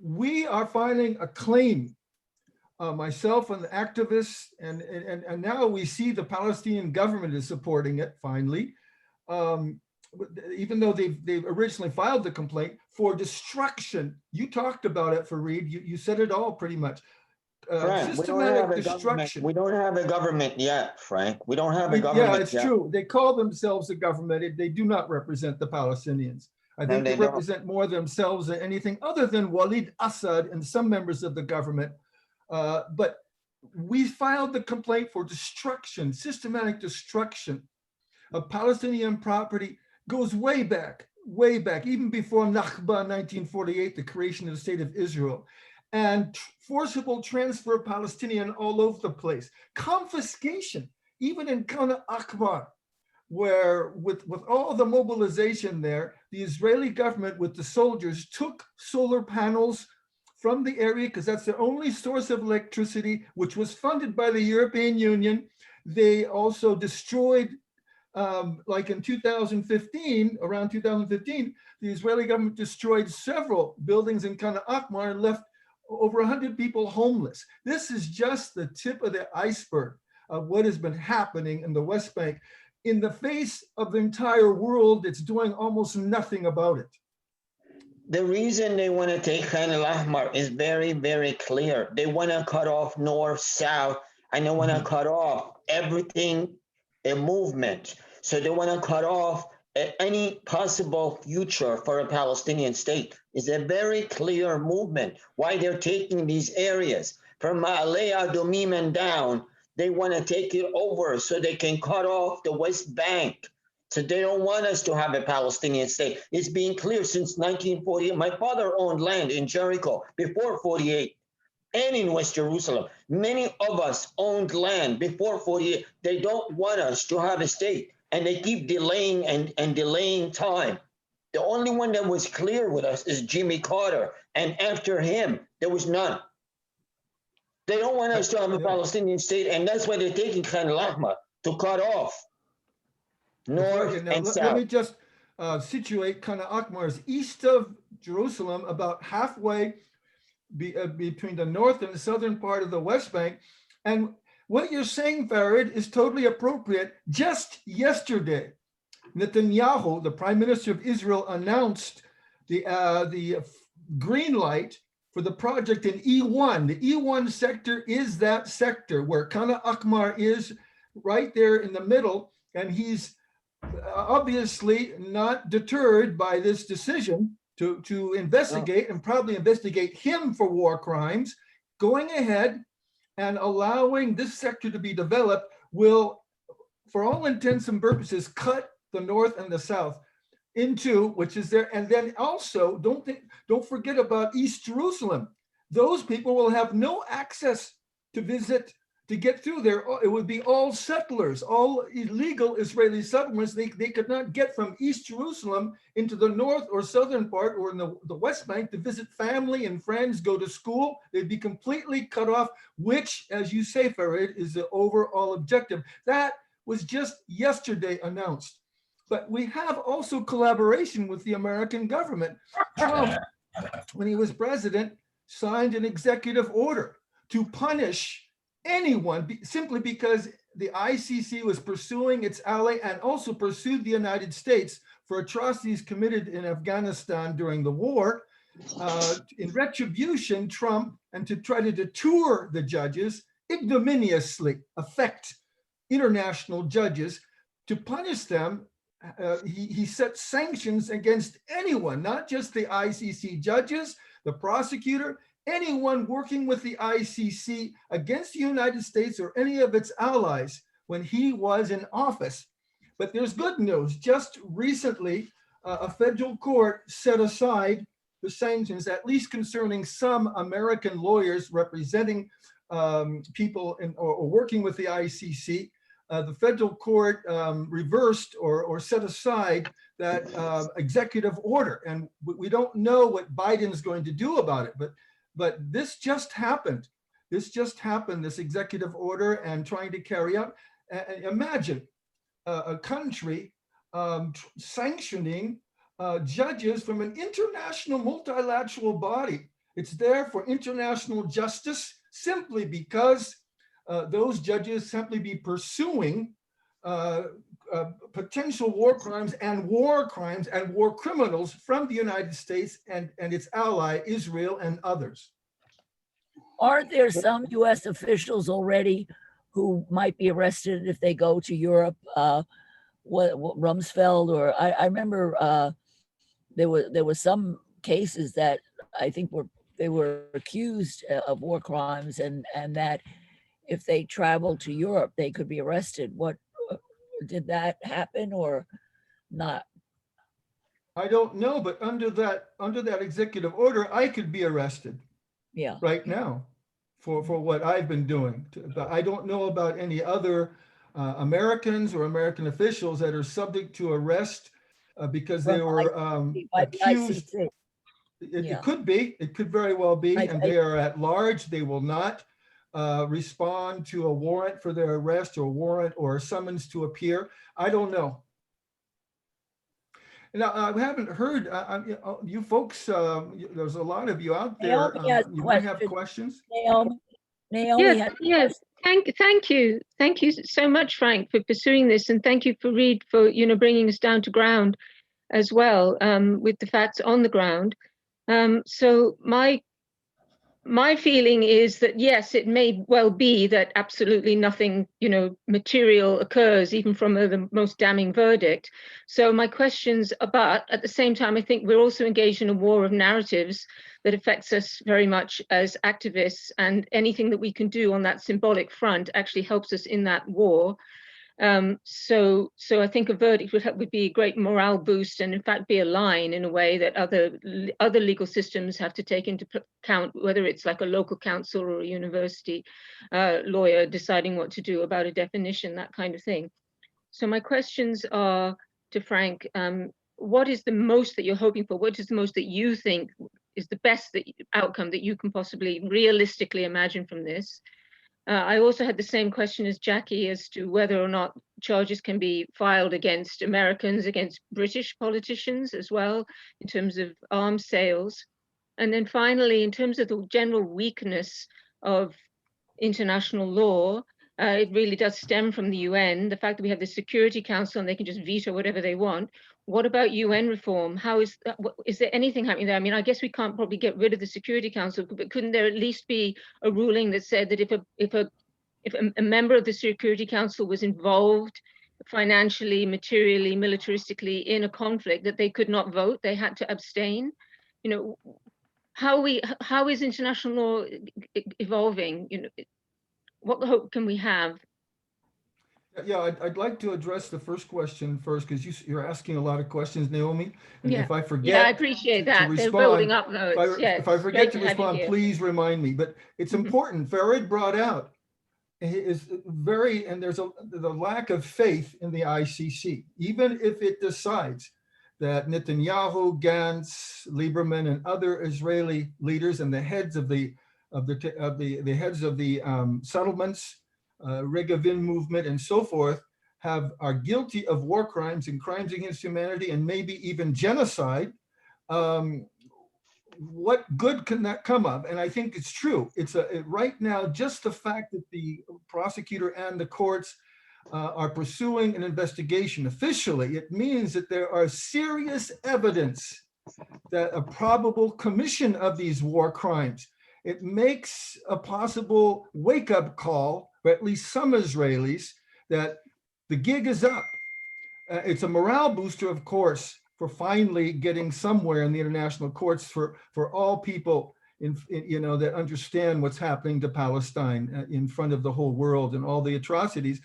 We are filing a claim, myself and the activists, and now we see the Palestinian government is supporting it finally, even though they've originally filed the complaint for destruction. You talked about it, Farid. You said it all pretty much. Frank, systematic destruction. We don't have a government yet, Frank. We don't have a government yet. Yeah, it's true. They call themselves a government. They do not represent the Palestinians. I think they represent more themselves than anything other than Walid Assad and some members of the government. But we filed the complaint for destruction, systematic destruction of Palestinian property. Goes way back, even before Nakba 1948, the creation of the state of Israel. And forcible transfer of Palestinian all over the place. Confiscation, even in Khan Akbar, where with all the mobilization there, the Israeli government with the soldiers took solar panels from the area because that's the only source of electricity, which was funded by the European Union. They also destroyed, like in 2015, around 2015, the Israeli government destroyed several buildings in Khan Akbar and left over 100 people homeless. This is just the tip of the iceberg of what has been happening in the West Bank. In the face of the entire world, it's doing almost nothing about it. The reason they want to take Khan al-Ahmar is very, very clear. They want to cut off north, south, and they want to cut off everything, a movement. So they want to cut off any possible future for a Palestinian state. Is a very clear movement. Why they're taking these areas from Ma'aleh Adumim and down, they want to take it over so they can cut off the West Bank. So they don't want us to have a Palestinian state. It's been clear since 1948. My father owned land in Jericho before 48 and in West Jerusalem. Many of us owned land before 48. They don't want us to have a state, and they keep delaying and delaying time. The only one that was clear with us is Jimmy Carter, and after him, there was none. They don't want us to have a Palestinian state, and that's why they're taking Khan al-Ahmar to cut off north and south. Let me just situate Khan al-Ahmar is east of Jerusalem, about halfway between the north and the southern part of the West Bank. And what you're saying, Farid, is totally appropriate. Just yesterday, Netanyahu, the Prime Minister of Israel, announced the green light for the project in E1. The E1 sector is that sector where Khan al-Ahmar is, right there in the middle, and he's obviously not deterred by this decision to investigate and probably investigate him for war crimes. Going ahead and allowing this sector to be developed will, for all intents and purposes, cut the north and the south into, which is there. And then also don't forget about East Jerusalem. Those people will have no access to visit, to get through there. It would be all settlers, all illegal Israeli settlements. They could not get from East Jerusalem into the north or southern part or in the West Bank to visit family and friends, go to school. They'd be completely cut off, which, as you say, Farid, is the overall objective. That was just yesterday announced. But we have also collaboration with the American government. Trump, when he was president, signed an executive order to punish anyone, simply because the ICC was pursuing its ally and also pursued the United States for atrocities committed in Afghanistan during the war. In retribution, Trump, and to try to deter the judges, ignominiously affect international judges to punish them. He set sanctions against anyone, not just the ICC judges, the prosecutor, anyone working with the ICC against the United States or any of its allies when he was in office. But there's good news. Just recently, a federal court set aside the sanctions, at least concerning some American lawyers representing people or working with the ICC. The federal court reversed or set aside that executive order. And we don't know what Biden's going to do about it, but this just happened. This just happened, this executive order, and trying to carry out. Imagine a country sanctioning judges from an international multilateral body. It's there for international justice simply because those judges simply be pursuing potential war crimes and war criminals from the United States and its ally, Israel, and others. Aren't there some US officials already who might be arrested if they go to Europe? What Rumsfeld, or I remember there were some cases that I think they were accused of war crimes, and that if they traveled to Europe, they could be arrested. What did that happen or not? I don't know, but under that executive order, I could be arrested. Yeah. Right now, for what I've been doing. But I don't know about any other Americans or American officials that are subject to arrest because they were accused. It could be. It could very well be, and they are at large. They will not respond to a warrant for their arrest or warrant or a summons to appear. I don't know. Now, I haven't heard, you folks, there's a lot of you out there. You might have questions. Naomi yes. Thank you. Thank you so much, Frank, for pursuing this. And thank you for Reed for, bringing us down to ground as well with the facts on the ground. So my feeling is that, yes, it may well be that absolutely nothing, material occurs, even from the most damning verdict. So my questions are, but at the same time, I think we're also engaged in a war of narratives that affects us very much as activists, and anything that we can do on that symbolic front actually helps us in that war. So I think a verdict would be a great morale boost, and in fact be a line in a way that other legal systems have to take into account, whether it's like a local council or a university lawyer deciding what to do about a definition, that kind of thing. So my questions are to Frank, what is the most that you're hoping for? What is the most that you think is the best outcome that you can possibly realistically imagine from this? I also had the same question as Jackie as to whether or not charges can be filed against Americans, against British politicians as well, in terms of arms sales. And then finally, in terms of the general weakness of international law, it really does stem from the UN, the fact that we have the Security Council and they can just veto whatever they want. What about UN reform? How is there anything happening there? I mean, I guess we can't probably get rid of the Security Council, but couldn't there at least be a ruling that said that if a member of the Security Council was involved financially, materially, militaristically in a conflict, that they could not vote, they had to abstain? How is international law evolving? What hope can we have? Yeah, I'd like to address the first question first, because you're asking a lot of questions, Naomi. And if I forget, I appreciate that. Respond, they're building up those. If I forget to respond, please remind me. But it's important. Farid brought out is and there's the lack of faith in the ICC, even if it decides that Netanyahu, Gantz, Lieberman, and other Israeli leaders and the heads of the settlements, Regavin movement, and so forth, are guilty of war crimes and crimes against humanity, and maybe even genocide. what good can that come of? And I think it's true. Right now, just the fact that the prosecutor and the courts are pursuing an investigation officially, it means that there are serious evidence that a probable commission of these war crimes. It makes a possible wake-up call, for at least some Israelis, that the gig is up. It's a morale booster, of course, for finally getting somewhere in the international courts for all people that understand what's happening to Palestine in front of the whole world and all the atrocities.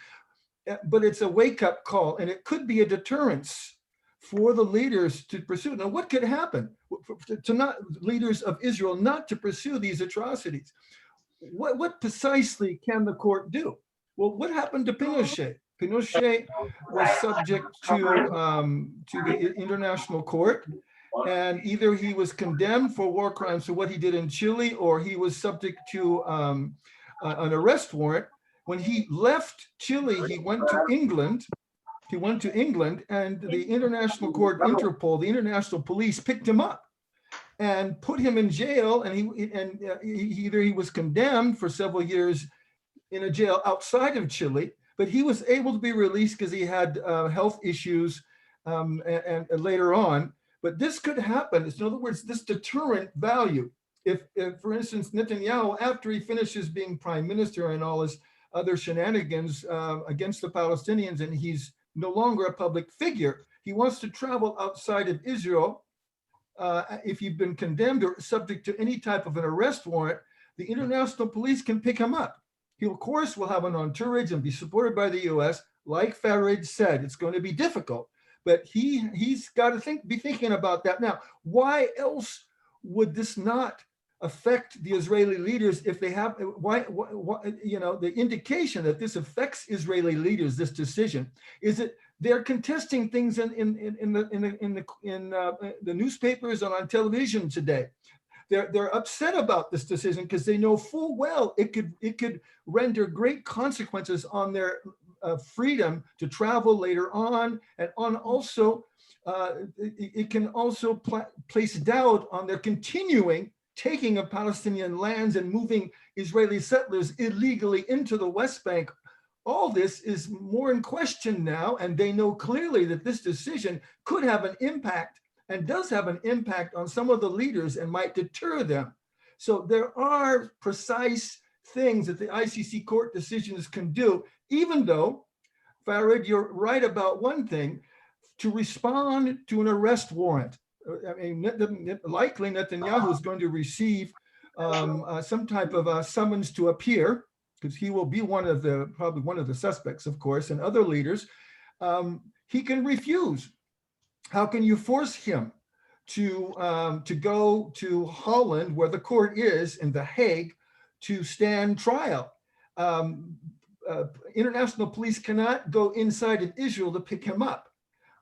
But it's a wake-up call, and it could be a deterrence for the leaders to pursue. Now, what could happen to not leaders of Israel not to pursue these atrocities? What precisely can the court do? Well, what happened to Pinochet? Pinochet was subject to the international court, and either he was condemned for war crimes for what he did in Chile, or he was subject to an arrest warrant. When he left Chile, he went to England. And the international court, Interpol, the international police, picked him up and put him in jail. And he was condemned for several years in a jail outside of Chile, but he was able to be released because he had health issues and later on. But this could happen. In other words, this deterrent value. If, for instance, Netanyahu, after he finishes being prime minister and all his other shenanigans against the Palestinians, and he's no longer a public figure, he wants to travel outside of Israel. If you've been condemned or subject to any type of an arrest warrant, the international police can pick him up. He, of course, will have an entourage and be supported by the US. Like Farage said, it's going to be difficult, but he's got to be thinking about that. Now, why else would this not affect the Israeli leaders if they have, the indication that this affects Israeli leaders, this decision, is that they're contesting things in the newspapers and on television today. They're upset about this decision because they know full well it could render great consequences on their freedom to travel later on, and on also it can also place doubt on their continuing taking of Palestinian lands and moving Israeli settlers illegally into the West Bank. All this is more in question now, and they know clearly that this decision could have an impact and does have an impact on some of the leaders and might deter them. So there are precise things that the ICC court decisions can do, even though, Farid, you're right about one thing, to respond to an arrest warrant. I mean, likely Netanyahu is going to receive some type of a summons to appear, because he will be probably one of the suspects, of course, and other leaders. He can refuse. How can you force him to go to Holland, where the court is in The Hague, to stand trial? International police cannot go inside of Israel to pick him up.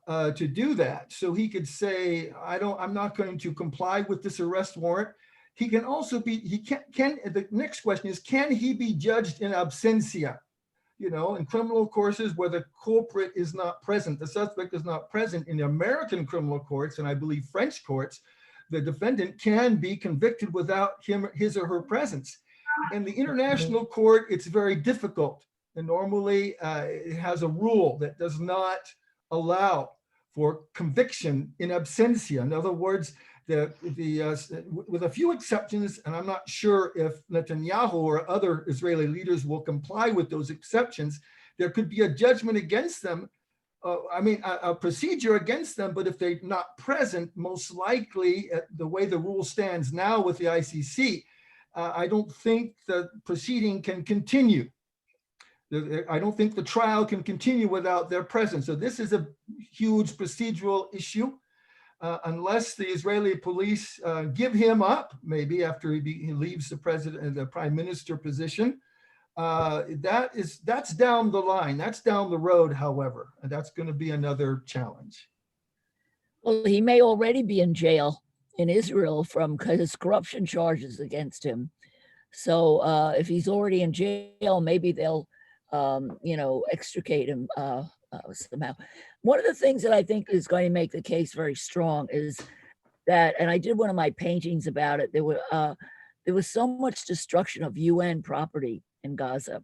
To do that. So he could say, I'm not going to comply with this arrest warrant. He can also be, the next question is, can he be judged in absentia? In criminal courses where the culprit is not present, the suspect is not present. In the American criminal courts, and I believe French courts, the defendant can be convicted without his or her presence. In the international court, it's very difficult. And normally it has a rule that does not allow for conviction in absentia. In other words, with a few exceptions, and I'm not sure if Netanyahu or other Israeli leaders will comply with those exceptions, there could be a judgment against them, a procedure against them, but if they're not present, most likely, the way the rule stands now with the ICC, I don't think the proceeding can continue. I don't think the trial can continue without their presence. So this is a huge procedural issue. Unless the Israeli police give him up, maybe after he leaves the prime minister position, that's down the line. That's down the road, however, and that's going to be another challenge. Well, he may already be in jail in Israel from his corruption charges against him. So if he's already in jail, maybe they'll extricate him somehow. One of the things that I think is going to make the case very strong is that, and I did one of my paintings about it. There was so much destruction of UN property in Gaza.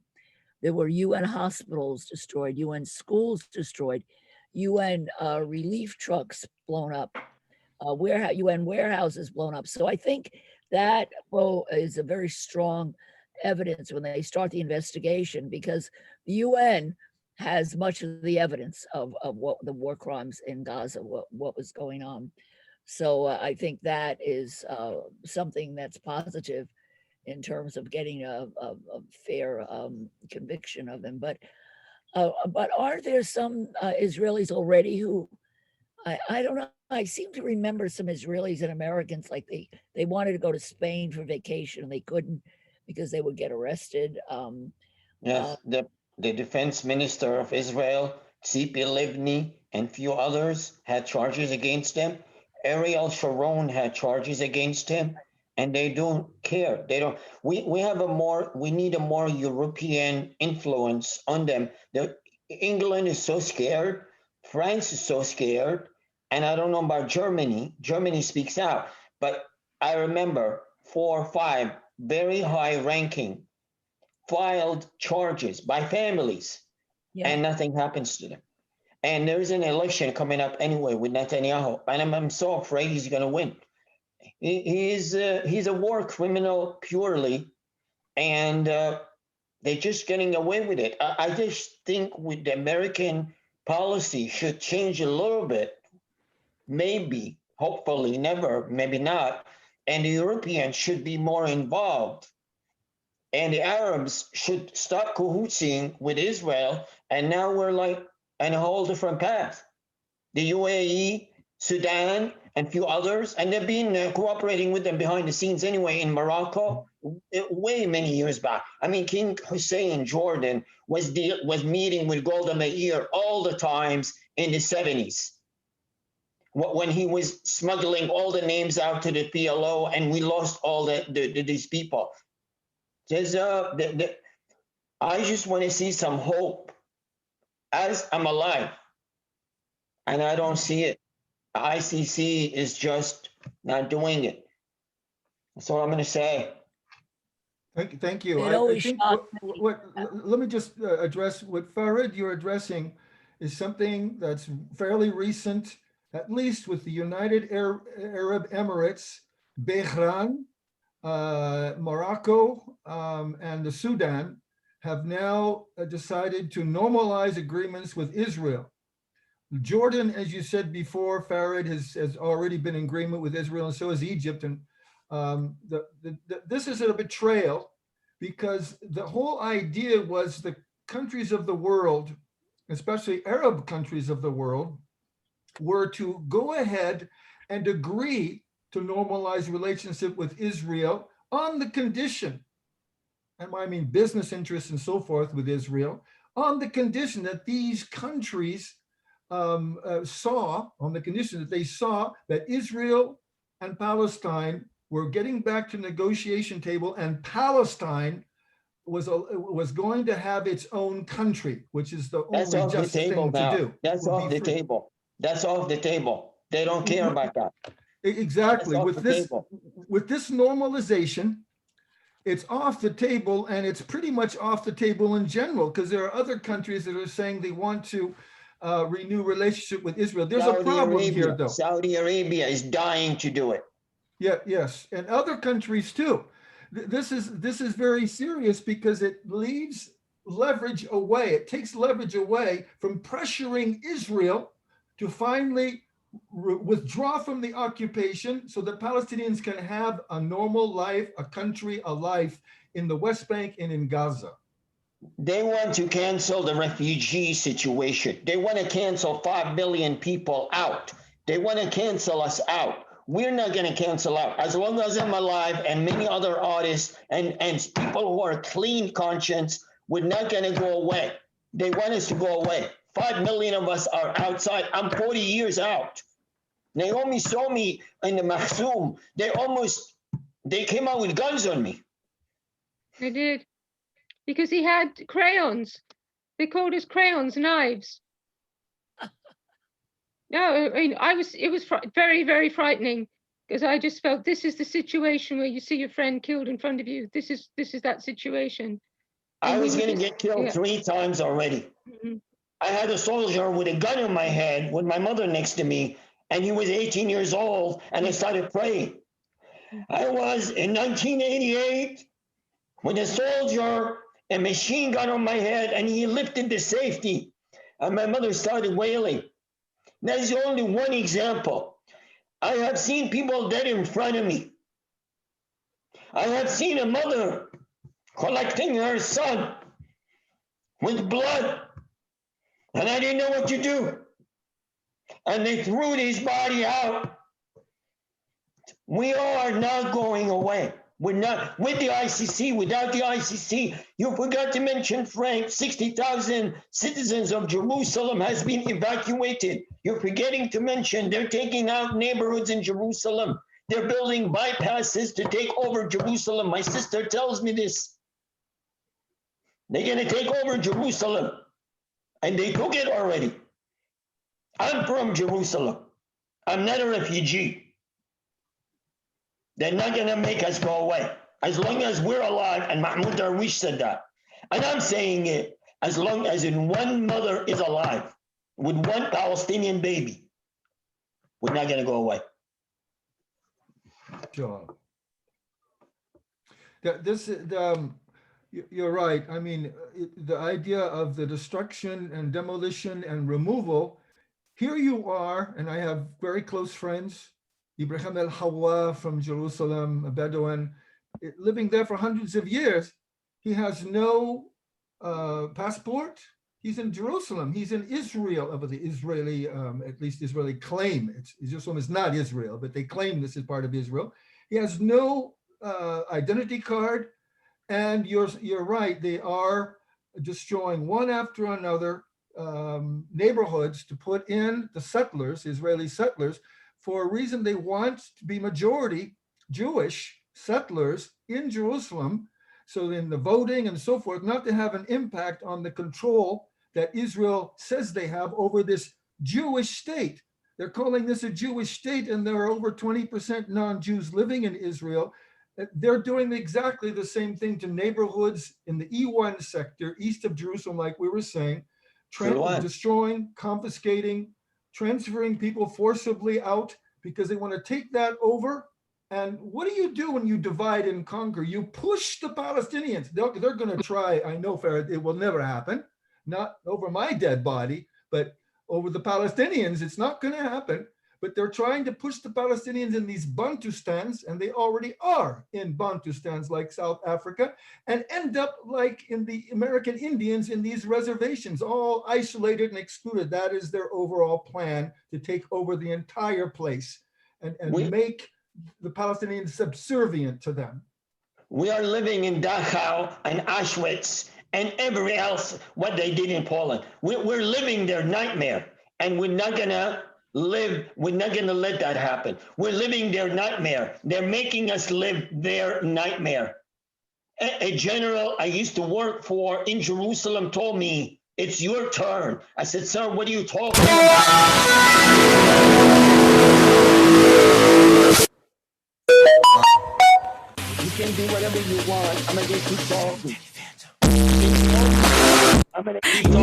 There were UN hospitals destroyed, UN schools destroyed, UN relief trucks blown up, UN warehouses blown up. So I think that is a very strong evidence when they start the investigation, because the UN has much of the evidence of what the war crimes in Gaza, what was going on. So I think that is something that's positive in terms of getting a fair conviction of them. But aren't there some Israelis already who, I don't know, I seem to remember some Israelis and Americans, like they wanted to go to Spain for vacation and they couldn't because they would get arrested. Yes, the defense minister of Israel, Tzipi Livni, and few others had charges against them. Ariel Sharon had charges against him, and they don't care. They don't. We need a more European influence on them. England is so scared. France is so scared. And I don't know about Germany. Germany speaks out. But I remember 4 or 5 very high ranking filed charges by families, and nothing happens to them. And there's an election coming up anyway with Netanyahu, and I'm so afraid he's going to win. He's a war criminal purely, and they're just getting away with it. I just think with the American policy should change a little bit, maybe, hopefully never, maybe not, and the Europeans should be more involved. And the Arabs should stop cahooting with Israel, and now we're like on a whole different path. The UAE, Sudan, and few others, and they've been cooperating with them behind the scenes anyway in Morocco, way many years back. I mean, King Hussein Jordan was meeting with Golda Meir all the times in the 70s, when he was smuggling all the names out to the PLO, and we lost all these people. I just want to see some hope as I'm alive, and I don't see it. ICC is just not doing it. That's all I'm going to say. Thank you. I think let me just address what Farid you're addressing is something that's fairly recent, at least with the United Arab Emirates, Bahrain, Morocco, and the Sudan have now decided to normalize agreements with Israel. Jordan, as you said before, Farid has already been in agreement with Israel, and so has Egypt. And this is a betrayal, because the whole idea was the countries of the world, especially Arab countries of the world, were to go ahead and agree to normalize relationship with Israel on the condition, and I mean business interests and so forth with Israel, on the condition that these countries saw that Israel and Palestine were getting back to the negotiation table, and Palestine was going to have its own country, which is the only just thing to do. That's off the table. That's off the table. They don't care about that. Exactly. With this normalization, it's off the table, and it's pretty much off the table in general, because there are other countries that are saying they want to renew relationship with Israel. There's a problem here, though. Saudi Arabia is dying to do it. Yeah, yes, and other countries too. This is very serious, because it leaves leverage away. It takes leverage away from pressuring Israel to finally withdraw from the occupation, so that Palestinians can have a normal life, a country, a life in the West Bank and in Gaza. They want to cancel the refugee situation. They want to cancel 5 million people out. They want to cancel us out. We're not going to cancel out. As long as I'm alive, and many other artists and people who are clean conscience, we're not going to go away. They want us to go away. 5 million of us are outside. I'm 40 years out. Naomi saw me in the Mahzoum. They came out with guns on me. They did. Because he had crayons. They called his crayons knives. No, I mean, it was very, very frightening. Because I just felt this is the situation where you see your friend killed in front of you. This is that situation. I And we was were going to just- get killed yeah. 3 times already. Mhm. I had a soldier with a gun in my head with my mother next to me, and he was 18 years old, and I started praying. I was in 1988 with a soldier, a machine gun on my head, and he lifted the safety, and my mother started wailing. That's only one example. I have seen people dead in front of me. I have seen a mother collecting her son with blood, and I didn't know what to do. And they threw his body out. We are not going away. We're not with the ICC, without the ICC. You forgot to mention, Frank, 60,000 citizens of Jerusalem has been evacuated. You're forgetting to mention they're taking out neighborhoods in Jerusalem. They're building bypasses to take over Jerusalem. My sister tells me this. They're going to take over Jerusalem. And they took it already. I'm from Jerusalem. I'm not a refugee. They're not going to make us go away. As long as we're alive, and Mahmoud Darwish said that. And I'm saying it, as long as one mother is alive with one Palestinian baby, we're not going to go away. Sure. You're right. I mean, the idea of the destruction and demolition and removal, here you are, and I have very close friends, Ibrahim el-Hawa from Jerusalem, a Bedouin, living there for hundreds of years. He has no passport. He's in Jerusalem. He's in Israel, of the Israeli, at least Israeli claim. Jerusalem is not Israel, but they claim this is part of Israel. He has no identity card. And you're right, they are destroying one after another neighborhoods to put in the settlers, Israeli settlers, for a reason they want to be majority Jewish settlers in Jerusalem. So in the voting and so forth, not to have an impact on the control that Israel says they have over this Jewish state. They're calling this a Jewish state, and there are over 20% non-Jews living in Israel. They're doing exactly the same thing to neighborhoods in the E1 sector, east of Jerusalem, like we were saying, destroying, confiscating, transferring people forcibly out because they want to take that over. And what do you do when you divide and conquer? You push the Palestinians. They're going to try. I know, Farad, it will never happen. Not over my dead body, but over the Palestinians, it's not going to happen. But they're trying to push the Palestinians in these Bantustans, and they already are in Bantustans like South Africa, and end up like in the American Indians in these reservations, all isolated and excluded. That is their overall plan, to take over the entire place and make the Palestinians subservient to them. We are living in Dachau and Auschwitz and every else what they did in Poland. We're living their nightmare, and we're not going to let that happen. We're living their nightmare. They're making us live their nightmare. A general I used to work for in Jerusalem told me, "It's your turn." I said, "Sir, what are you talking about?" You can do whatever you want. I'm going to keep talking. I'm going to keep talking.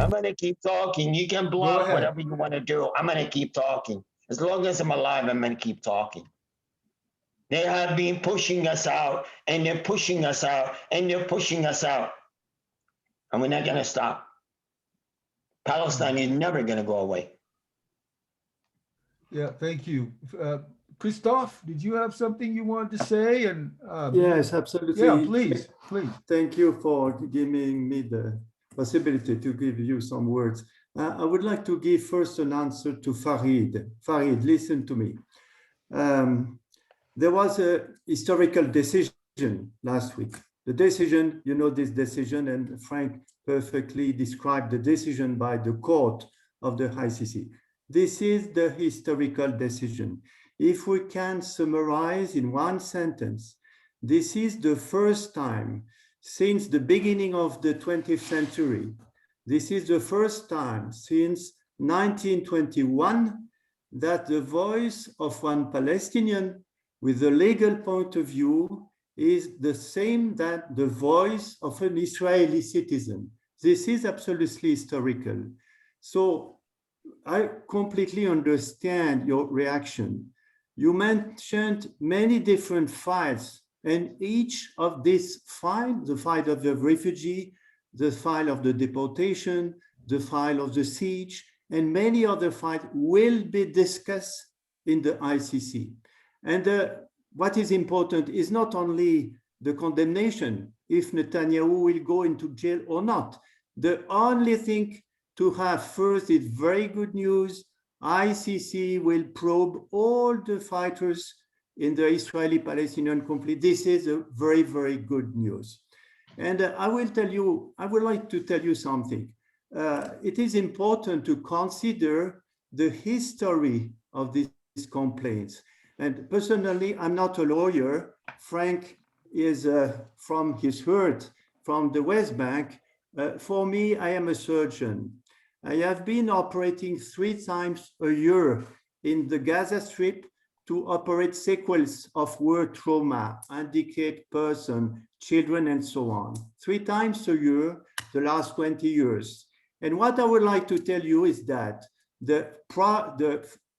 I'm going to keep talking. You can block whatever you want to do. I'm going to keep talking. As long as I'm alive, I'm going to keep talking. They have been pushing us out, and they're pushing us out, and they're pushing us out. And we're not going to stop. Palestine is never going to go away. Yeah, thank you. Christophe, did you have something you wanted to say? And yes, absolutely. Yeah, please. Thank you for giving me the possibility to give you some words. I would like to give first an answer to Farid. Farid, listen to me. There was a historical decision last week. The decision, you know this decision, and Frank perfectly described the decision by the court of the ICC. This is the historical decision. If we can summarize in one sentence, this is the first time since the beginning of the 20th century This is the first time since 1921 that the voice of one Palestinian with a legal point of view is the same that the voice of an Israeli citizen. This is absolutely historical. So I completely understand your reaction. You mentioned many different files, and each of these files, the file of the refugee, the file of the deportation, the file of the siege, and many other files will be discussed in the ICC. And what is important is not only the condemnation, if Netanyahu will go into jail or not. The only thing to have first is very good news. ICC will probe all the fighters in the Israeli-Palestinian conflict. This is a very, very good news. And I would like to tell you something. It is important to consider the history of these complaints. And personally, I'm not a lawyer. Frank is from his hurt, from the West Bank. For me, I am a surgeon. I have been operating 3 times a year in the Gaza Strip to operate sequels of war trauma, handicapped person, children, and so on. 3 times a year, the last 20 years. And what I would like to tell you is that the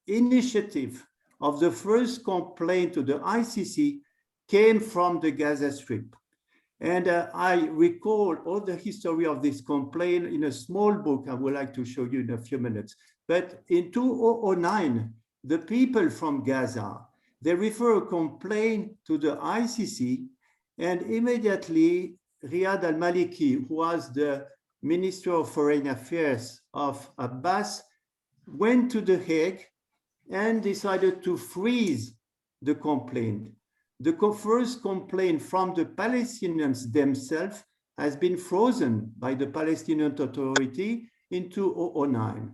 initiative of the first complaint to the ICC came from the Gaza Strip. And I recall all the history of this complaint in a small book I would like to show you in a few minutes. But in 2009, the people from Gaza, they refer a complaint to the ICC, and immediately Riyad al-Maliki, who was the Minister of Foreign Affairs of Abbas, went to The Hague and decided to freeze the complaint. The first complaint from the Palestinians themselves has been frozen by the Palestinian Authority in 2009.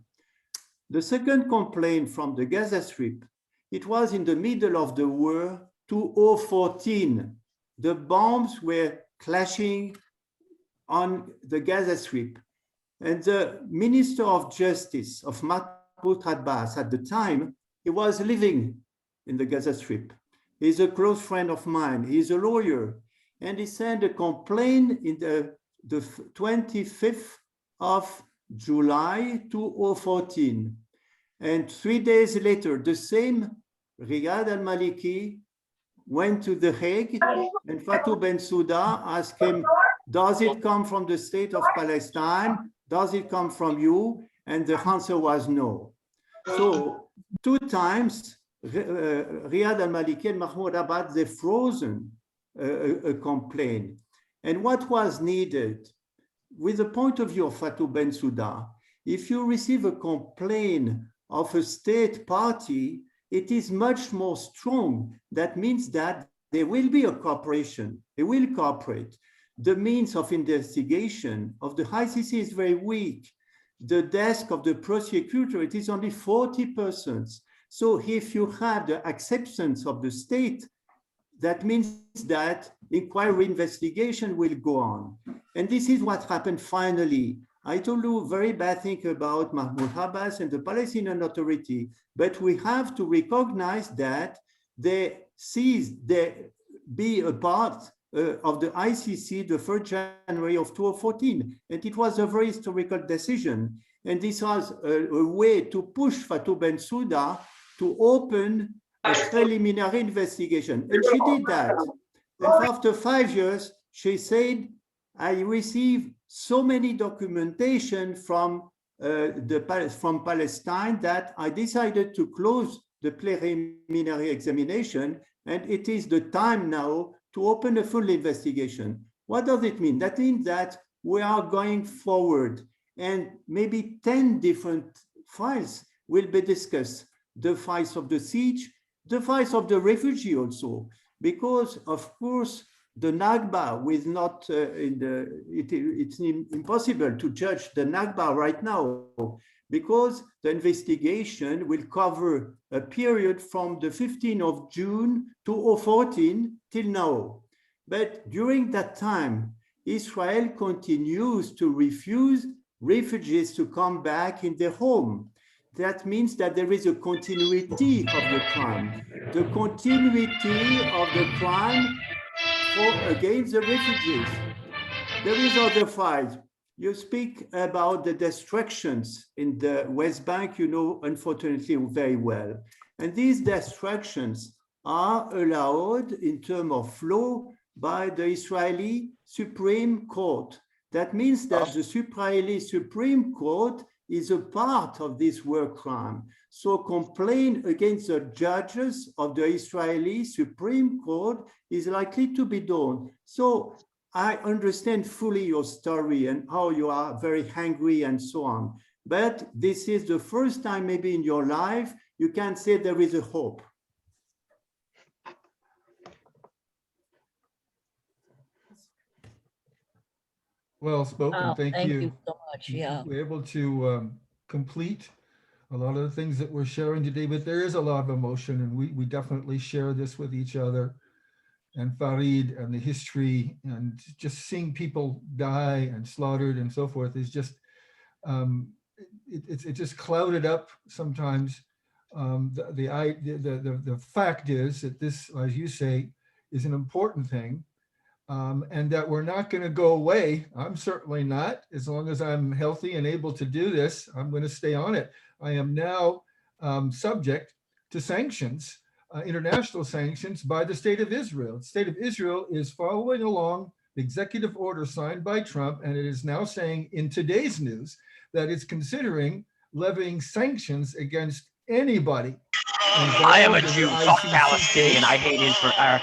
The second complaint from the Gaza Strip, it was in the middle of the war, 2014. The bombs were clashing on the Gaza Strip. And the Minister of Justice of Mahmoud Abbas at the time, he was living in the Gaza Strip. He's a close friend of mine. He's a lawyer. And he sent a complaint in the 25th of July 2014. And 3 days later, the same Riyad al-Maliki went to The Hague, and Fatou Bensouda asked him, does it come from the state of Palestine? Does it come from you? And the answer was no. So 2 times, Riyad al-Maliki and Mahmoud Abbas, they frozen a complaint. And what was needed, with the point of view of Fatou Bensouda, if you receive a complaint of a state party, it is much more strong. That means that there will be a cooperation. They will cooperate. The means of investigation of the ICC is very weak. The desk of the prosecutor, it is only 40 persons. So if you have the acceptance of the state, that means that inquiry investigation will go on. And this is what happened finally. I told you very bad thing about Mahmoud Abbas and the Palestinian Authority, but we have to recognize that they be a part of the ICC the 1st January of 2014. And it was a very historical decision. And this was a way to push Fatou Bensouda to open a preliminary investigation. And she did that. And after 5 years, she said, I received so many documentation from Palestine that I decided to close the preliminary examination, and it is the time now to open a full investigation. What does it mean? That means that we are going forward, and maybe 10 different files will be discussed. The files of the siege, the files of the refugee also, because of course the Nakba will not, it's impossible to judge the Nakba right now, because the investigation will cover a period from the 15th of June 2014 till now. But during that time, Israel continues to refuse refugees to come back in their home. That means that there is a continuity of the crime. The continuity of the crime against the refugees. There is other files. You speak about the destructions in the West Bank, you know, unfortunately, very well. And these destructions are allowed in terms of law by the Israeli Supreme Court. That means that the Israeli Supreme Court is a part of this war crime. So complaint against the judges of the Israeli Supreme Court is likely to be done. So I understand fully your story and how you are very hungry and so on. But this is the first time maybe in your life you can say there is a hope. Well spoken. Thank you. Thank you so much. Yeah. We're able to complete a lot of the things that we're sharing today, but there is a lot of emotion, and we definitely share this with each other. And Farid and the history and just seeing people die and slaughtered and so forth is just, it's just clouded up sometimes. The fact is that this, as you say, is an important thing. And that we're not going to go away. I'm certainly not. As long as I'm healthy and able to do this, I'm going to stay on it. I am now subject to sanctions, international sanctions by the state of Israel. The state of Israel is following along the executive order signed by Trump, and it is now saying in today's news that it's considering levying sanctions against anybody. I am a Jew. Fuck Palestinian. I hate Israel.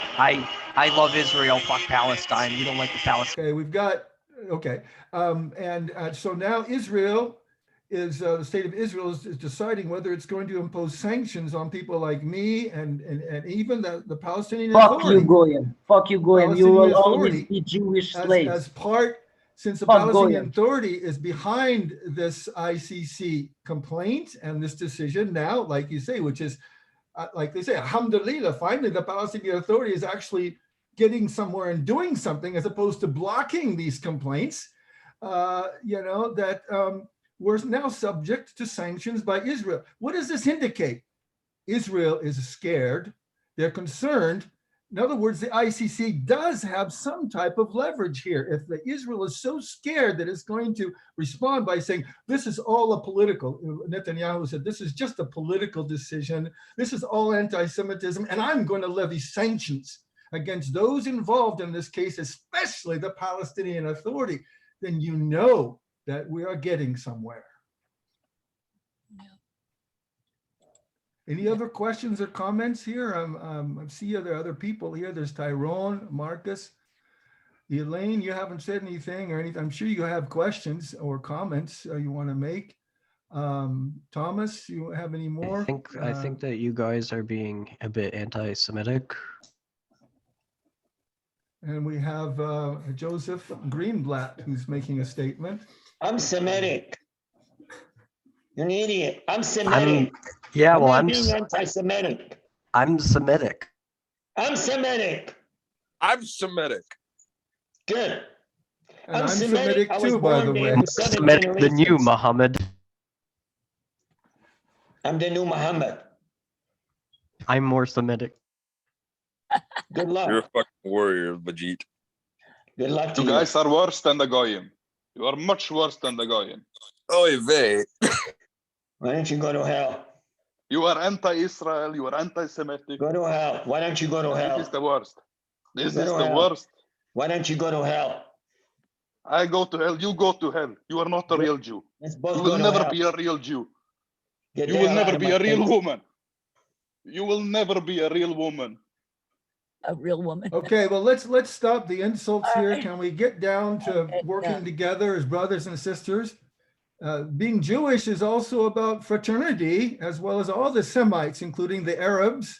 I love Israel. Fuck Palestine. You don't like the Palestine. Okay, we've got, okay. So now Israel is, the state of Israel is deciding whether it's going to impose sanctions on people like me and even the Palestinian Authority. Fuck you, goyim. Fuck you, goyim. You will always be Jewish slaves. As part, since the Fuck Palestinian goyim. Authority is behind this ICC complaint and this decision now, like you say, which is, like they say, alhamdulillah, finally the Palestinian Authority is actually getting somewhere and doing something as opposed to blocking these complaints, you know, that we're now subject to sanctions by Israel. What does this indicate? Israel is scared. They're concerned. In other words, the ICC does have some type of leverage here. If Israel is so scared that it's going to respond by saying, this is all a political, Netanyahu said, this is just a political decision. This is all anti-Semitism, and I'm going to levy sanctions against those involved in this case, especially the Palestinian Authority, then you know that we are getting somewhere. Any other questions or comments here? I see there are other people here. There's Tyrone, Marcus, Elaine. You haven't said anything or anything. I'm sure you have questions or comments you want to make. Thomas, you have any more? I think that you guys are being a bit anti-Semitic. And we have Joseph Greenblatt, who's making a statement. I'm Semitic. You're an idiot. I'm Semitic. Yeah, well, I'm being anti-Semitic. I'm Semitic. I'm Semitic. I'm Semitic. Good. And I'm Semitic too, by the way. Semitic, the new Muhammad. I'm the new Muhammad. I'm more Semitic. Good luck. You're a fucking warrior, Bajit. Good luck to you. Guys are worse than the goyim. You are much worse than the goyim. Oy vey. Why don't you go to hell? You are anti-Israel. You are anti-Semitic. Go to hell. Why don't you go to hell? This is the worst. This is the worst. Why don't you go to hell? I go to hell. You go to hell. You are not a real Jew. You will never be a real Jew. You will never be a real woman. You will never be a real woman. A real woman. Okay, well, let's stop the insults here. Can we get down to working together as brothers and sisters? Being Jewish is also about fraternity, as well as all the Semites, including the Arabs.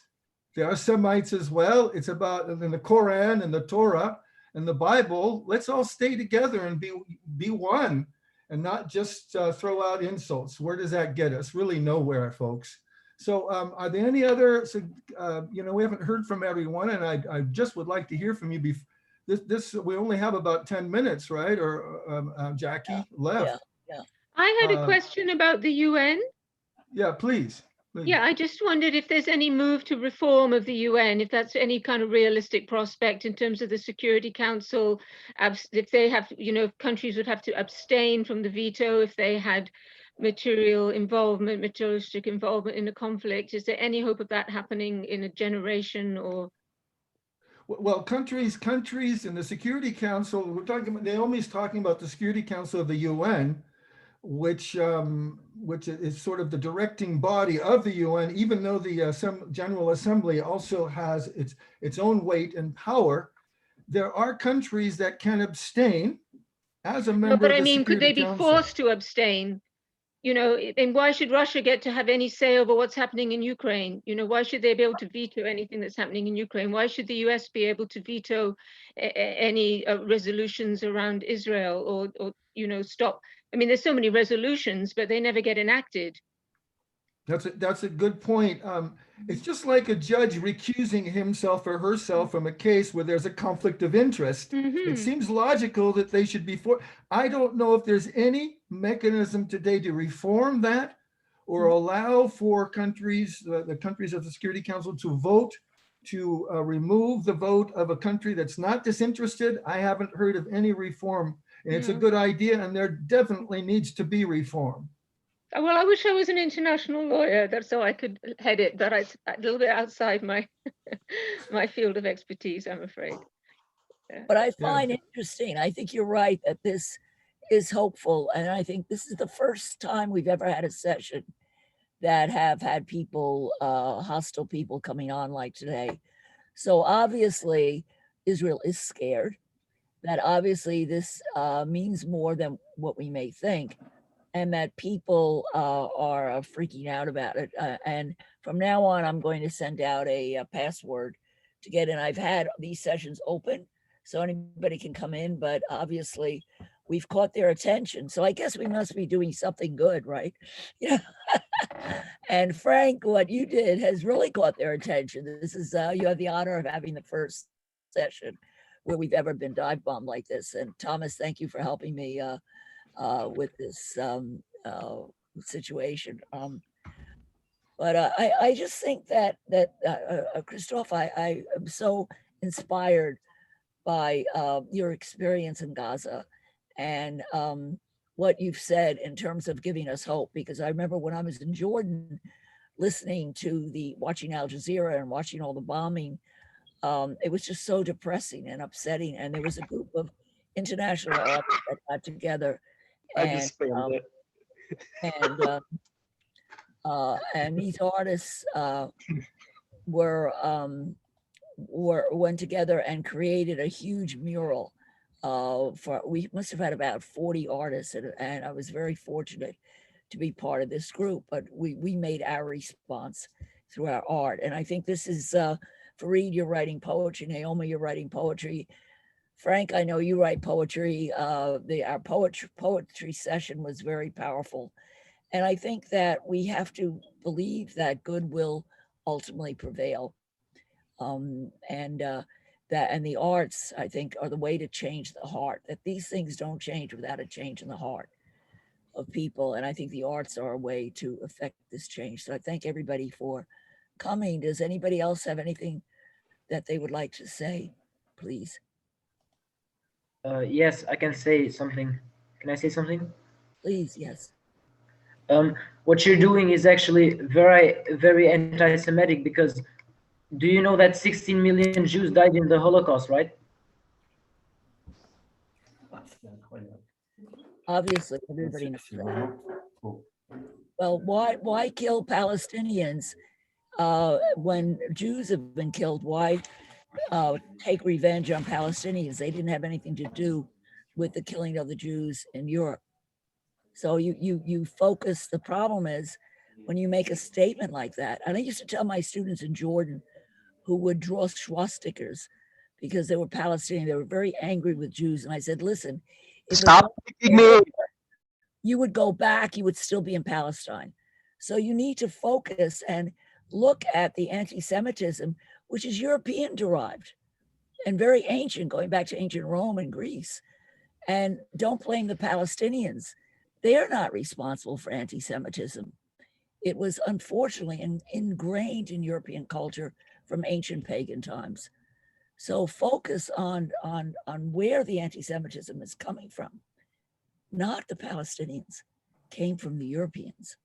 There are Semites as well. It's about in the Quran and the Torah and the Bible. Let's all stay together and be one, and not just throw out insults. Where does that get us? Really nowhere, folks. So are there any other, you know, we haven't heard from everyone, and I just would like to hear from you. We only have about 10 minutes, right? Or Jackie left. Yeah. I had a question about the UN. Yeah, please. Yeah, I just wondered if there's any move to reform of the UN, if that's any kind of realistic prospect in terms of the Security Council, if they have, you know, if countries would have to abstain from the veto if they had materialistic involvement in a conflict. Is there any hope of that happening in a generation or? Well, countries in the Security Council, we're talking about, Naomi's talking about the Security Council of the UN, which is sort of the directing body of the UN, even though the General Assembly also has its own weight and power. There are countries that can abstain as a member No, but of I the mean, could they Security be Council. forced to abstain? You know, and why should Russia get to have any say over what's happening in Ukraine? You know, why should they be able to veto anything that's happening in Ukraine? Why should the US be able to veto any resolutions around Israel or, you know, stop? I mean, there's so many resolutions, but they never get enacted. That's a good point. It's just like a judge recusing himself or herself from a case where there's a conflict of interest. It seems logical that they should be I don't know if there's any mechanism today to reform that or allow for countries, the countries of the Security Council, to vote to remove the vote of a country that's not disinterested. I haven't heard of any reform, and it's a good idea, and there definitely needs to be reform. Well, I wish I was an international lawyer, that's so I could head it, but it's a little bit outside my my field of expertise, I'm afraid. Yeah. But I find interesting, I think you're right that this is hopeful. And I think this is the first time we've ever had a session that have had people, hostile people coming on like today. So obviously Israel is scared, that obviously this means more than what we may think, and that people are freaking out about it. And from now on, I'm going to send out a password to get in. I've had these sessions open so anybody can come in, but obviously we've caught their attention. So I guess we must be doing something good, right? Yeah. And Frank, what you did has really caught their attention. This is, you have the honor of having the first session where we've ever been dive bombed like this. And Thomas, thank you for helping me with this situation. But I just think that Christophe, I am so inspired by your experience in Gaza and what you've said in terms of giving us hope. Because I remember when I was in Jordan, listening to watching Al Jazeera and watching all the bombing, it was just so depressing and upsetting. And there was a group of international artists that got together. And these artists went together and created a huge mural. We must have had about 40 artists, and I was very fortunate to be part of this group. But we made our response through our art, and I think this is Fareed, you're writing poetry. Naomi, you're writing poetry. Frank, I know you write poetry. Our poetry session was very powerful. And I think that we have to believe that good will ultimately prevail. And the arts, I think, are the way to change the heart, that these things don't change without a change in the heart of people. And I think the arts are a way to affect this change. So I thank everybody for coming. Does anybody else have anything that they would like to say, please? Yes, I can say something. Can I say something? Please, yes. What you're doing is actually very, very anti-Semitic, because do you know that 16 million Jews died in the Holocaust, right? Obviously, everybody knows that. Well, why kill Palestinians when Jews have been killed? Why take revenge on Palestinians? They didn't have anything to do with the killing of the Jews in Europe. So you focus. The problem is when you make a statement like that. And I used to tell my students in Jordan who would draw swastikas because they were Palestinian. They were very angry with Jews. And I said, listen, if stop picking me, you would go back, you would still be in Palestine. So you need to focus and look at the anti-Semitism, which is European derived and very ancient, going back to ancient Rome and Greece. And don't blame the Palestinians. They're not responsible for anti-Semitism. It was unfortunately ingrained in European culture from ancient pagan times. So focus on where the anti-Semitism is coming from. Not the Palestinians, came from the Europeans.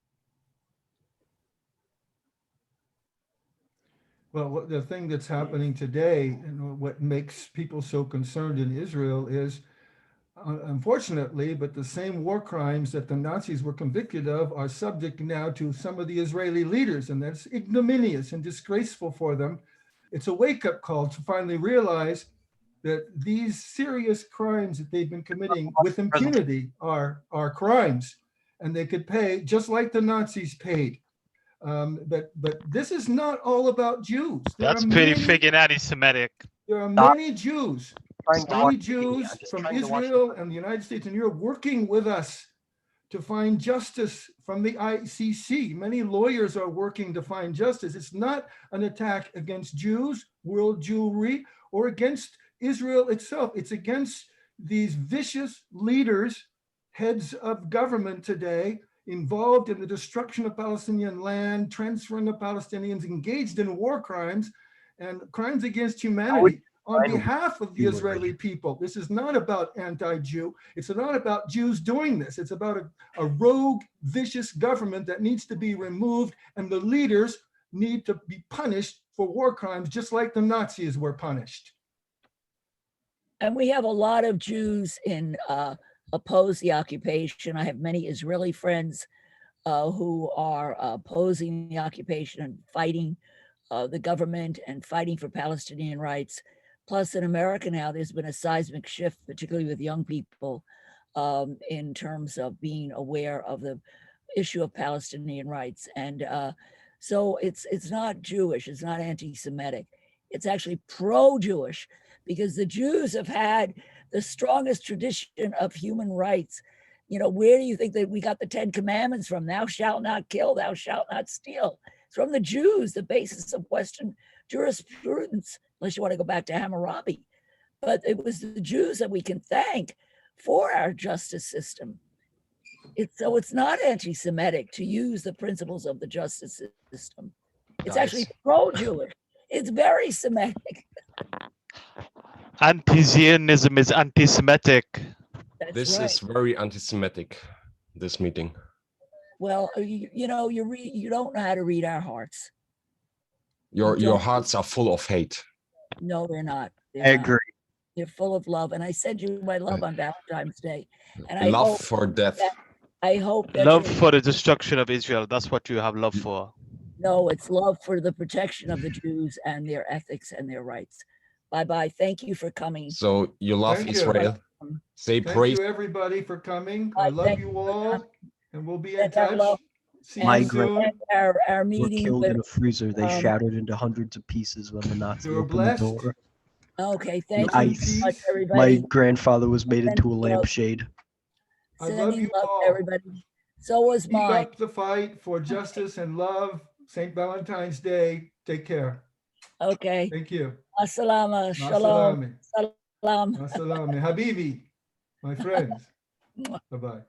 Well, the thing that's happening today and what makes people so concerned in Israel is, unfortunately, but the same war crimes that the Nazis were convicted of are subject now to some of the Israeli leaders, and that's ignominious and disgraceful for them. It's a wake-up call to finally realize that these serious crimes that they've been committing with impunity are crimes, and they could pay just like the Nazis paid. But this is not all about Jews. That's pretty friggin' anti-Semitic. There are many Jews from Israel and the United States and Europe working with us to find justice from the ICC. Many lawyers are working to find justice. It's not an attack against Jews, world Jewry, or against Israel itself. It's against these vicious leaders, heads of government today, involved in the destruction of Palestinian land, transferring of Palestinians, engaged in war crimes and crimes against humanity on behalf of the Israeli people. This is not about anti-Jew. It's not about Jews doing this. It's about a rogue, vicious government that needs to be removed, and the leaders need to be punished for war crimes, just like the Nazis were punished. And we have a lot of Jews in oppose the occupation. I have many Israeli friends who are opposing the occupation and fighting the government and fighting for Palestinian rights. Plus in America now, there's been a seismic shift, particularly with young people, in terms of being aware of the issue of Palestinian rights. And so it's not Jewish, it's not anti-Semitic. It's actually pro-Jewish, because the Jews have had the strongest tradition of human rights. You know, where do you think that we got the 10 Commandments from? Thou shalt not kill, thou shalt not steal. It's from the Jews, the basis of Western jurisprudence, unless you want to go back to Hammurabi. But it was the Jews that we can thank for our justice system. So it's not anti-Semitic to use the principles of the justice system. It's actually pro-Jewish. It's very Semitic. Anti-Zionism is anti-Semitic. This is very anti-Semitic, this meeting. Well, you know, you don't know how to read our hearts. Your hearts are full of hate. No, they're not. I agree. They're full of love, and I send you my love on Valentine's Day. And I love for death. I hope that love for the destruction of Israel. That's what you have love for. No, it's love for the protection of the Jews and their ethics and their rights. Bye-bye. Thank you for coming. So you love Thank Israel. Say praise. Thank you, everybody, for coming. I love you all, and we'll be in And touch. See My you soon. Our were meeting killed with, in a freezer. They shattered into hundreds of pieces when the Nazis You were opened the blessed. door. Okay, The thank you ice. so much, My everybody. grandfather was made into a lampshade. I love Sending you love all. to everybody. So was Keep mine. up the fight for justice and love. St. Valentine's Day. Take care. Okay. Thank you. Assalama. Shalom. Masalami. Salam. Masalami. Habibi, my friends. Bye-bye.